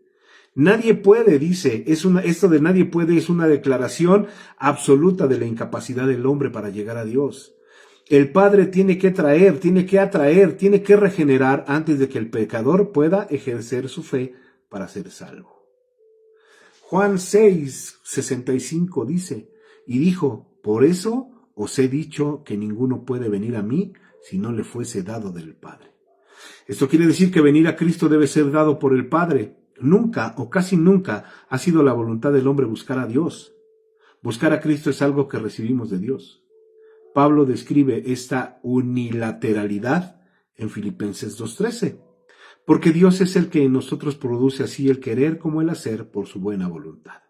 Nadie puede, dice, esto de nadie puede es una declaración absoluta de la incapacidad del hombre para llegar a Dios. El Padre tiene que traer, tiene que atraer, tiene que regenerar antes de que el pecador pueda ejercer su fe para ser salvo. Juan 6:65 dice, y dijo, por eso os he dicho que ninguno puede venir a mí si no le fuese dado del Padre. Esto quiere decir que venir a Cristo debe ser dado por el Padre. Nunca o casi nunca ha sido la voluntad del hombre buscar a Dios. Buscar a Cristo es algo que recibimos de Dios. Pablo describe esta unilateralidad en Filipenses 2:13, porque Dios es el que en nosotros produce así el querer como el hacer por su buena voluntad.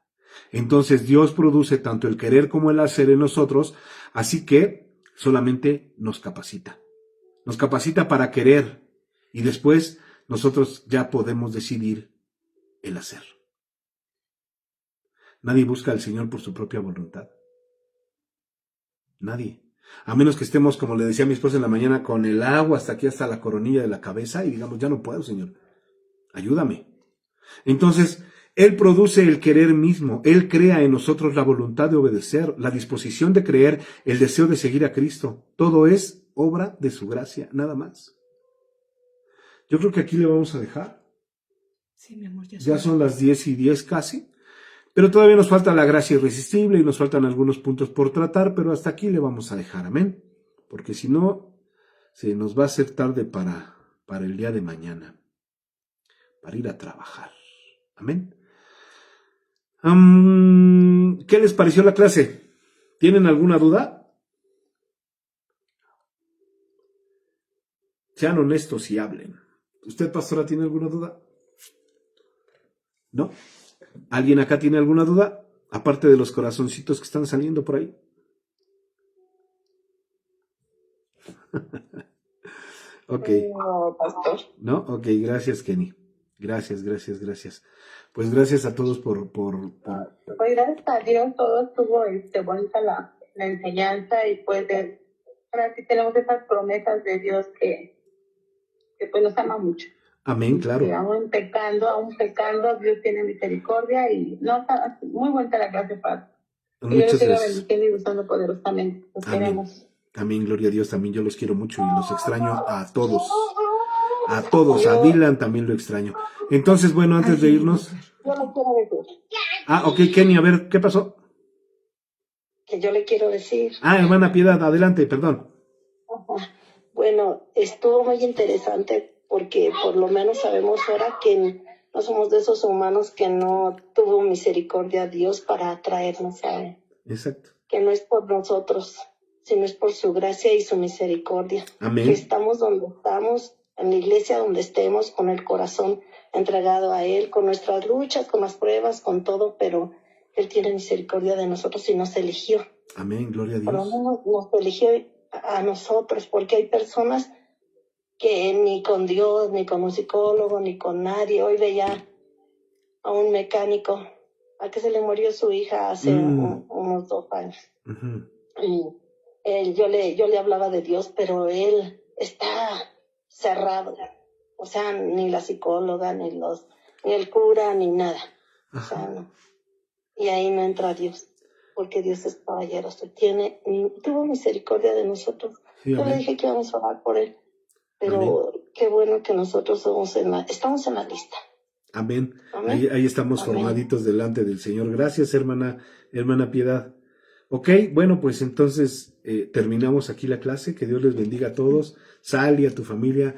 Entonces Dios produce tanto el querer como el hacer en nosotros, así que solamente nos capacita. Nos capacita para querer y después nosotros ya podemos decidir el hacer. Nadie busca al Señor por su propia voluntad. Nadie. A menos que estemos, como le decía a mi esposa en la mañana, con el agua hasta aquí, hasta la coronilla de la cabeza y digamos, ya no puedo, Señor. Ayúdame. Entonces, Él produce el querer mismo. Él crea en nosotros la voluntad de obedecer, la disposición de creer, el deseo de seguir a Cristo. Todo es obra de su gracia, nada más. Yo creo que aquí le vamos a dejar. Sí, mi amor, ya son las 10:10 casi. Pero todavía nos falta la gracia irresistible y nos faltan algunos puntos por tratar, pero hasta aquí le vamos a dejar, amén. Porque si no, se nos va a hacer tarde para el día de mañana, para ir a trabajar, amén. ¿Qué les pareció la clase? ¿Tienen alguna duda? Sean honestos y hablen. ¿Usted, pastora, tiene alguna duda? ¿No? ¿Alguien acá tiene alguna duda? Aparte de los corazoncitos que están saliendo por ahí. Ok. No, pastor. ¿No? Ok, gracias, Kenny. Gracias. Pues gracias a todos por... Pues gracias a Dios todo estuvo bonita la enseñanza y pues ahora sí tenemos esas promesas de Dios que pues nos ama mucho. Amén, claro. Y aún pecando, Dios tiene misericordia y no, está muy buena la clase, Padre. Y yo sigo bendiciendo y usando poderosamente. Los queremos. Amén, gloria a Dios. También yo los quiero mucho y los extraño a todos. A todos, a Dylan también lo extraño. Entonces, bueno, antes de irnos... Yo le quiero decir. Ok, Kenny, a ver, ¿qué pasó? Que yo le quiero decir. Hermana Piedad, adelante, perdón. Bueno, estuvo muy interesante porque por lo menos sabemos ahora que no somos de esos humanos que no tuvo misericordia a Dios para atraernos a Él. Exacto. Que no es por nosotros, sino es por su gracia y su misericordia. Amén. Que estamos donde estamos, en la iglesia donde estemos, con el corazón entregado a Él, con nuestras luchas, con las pruebas, con todo, pero Él tiene misericordia de nosotros y nos eligió. Amén, gloria a Dios. Por lo menos nos eligió a nosotros, porque hay personas que ni con Dios, ni con un psicólogo, ni con nadie. Hoy veía a un mecánico, a que se le murió su hija hace unos 2 años. Ujú. Y yo le hablaba de Dios, pero él está cerrado. O sea, ni la psicóloga, ni el cura, ni nada. O sea, no. Y ahí no entra Dios, porque Dios es caballeroso. Tuvo misericordia de nosotros. Sí, Yo le amén. dije que íbamos a orar por él, pero qué bueno que nosotros estamos en la lista. Amén. Amén. Ahí estamos Amén. formaditos delante del Señor. Gracias, hermana Piedad. Ok, bueno, pues entonces terminamos aquí la clase. Que Dios les bendiga a todos. Sal y a tu familia.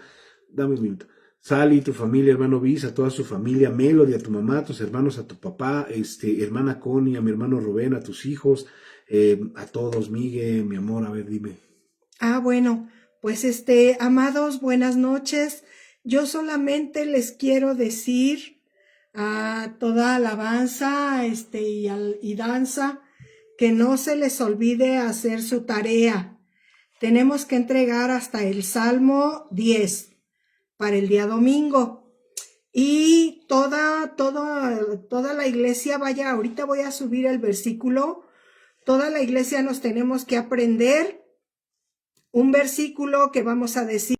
Dame un minuto. Sal y tu familia, hermano Bis, a toda su familia, Melody, a tu mamá, a tus hermanos, a tu papá, hermana Connie, a mi hermano Rubén, a tus hijos, a todos, Miguel, mi amor, a ver, dime. Bueno, pues amados, buenas noches. Yo solamente les quiero decir a toda alabanza y danza que no se les olvide hacer su tarea. Tenemos que entregar hasta el Salmo 10 para el día domingo. Y toda la iglesia, vaya, ahorita voy a subir el versículo. Toda la iglesia nos tenemos que aprender un versículo que vamos a decir.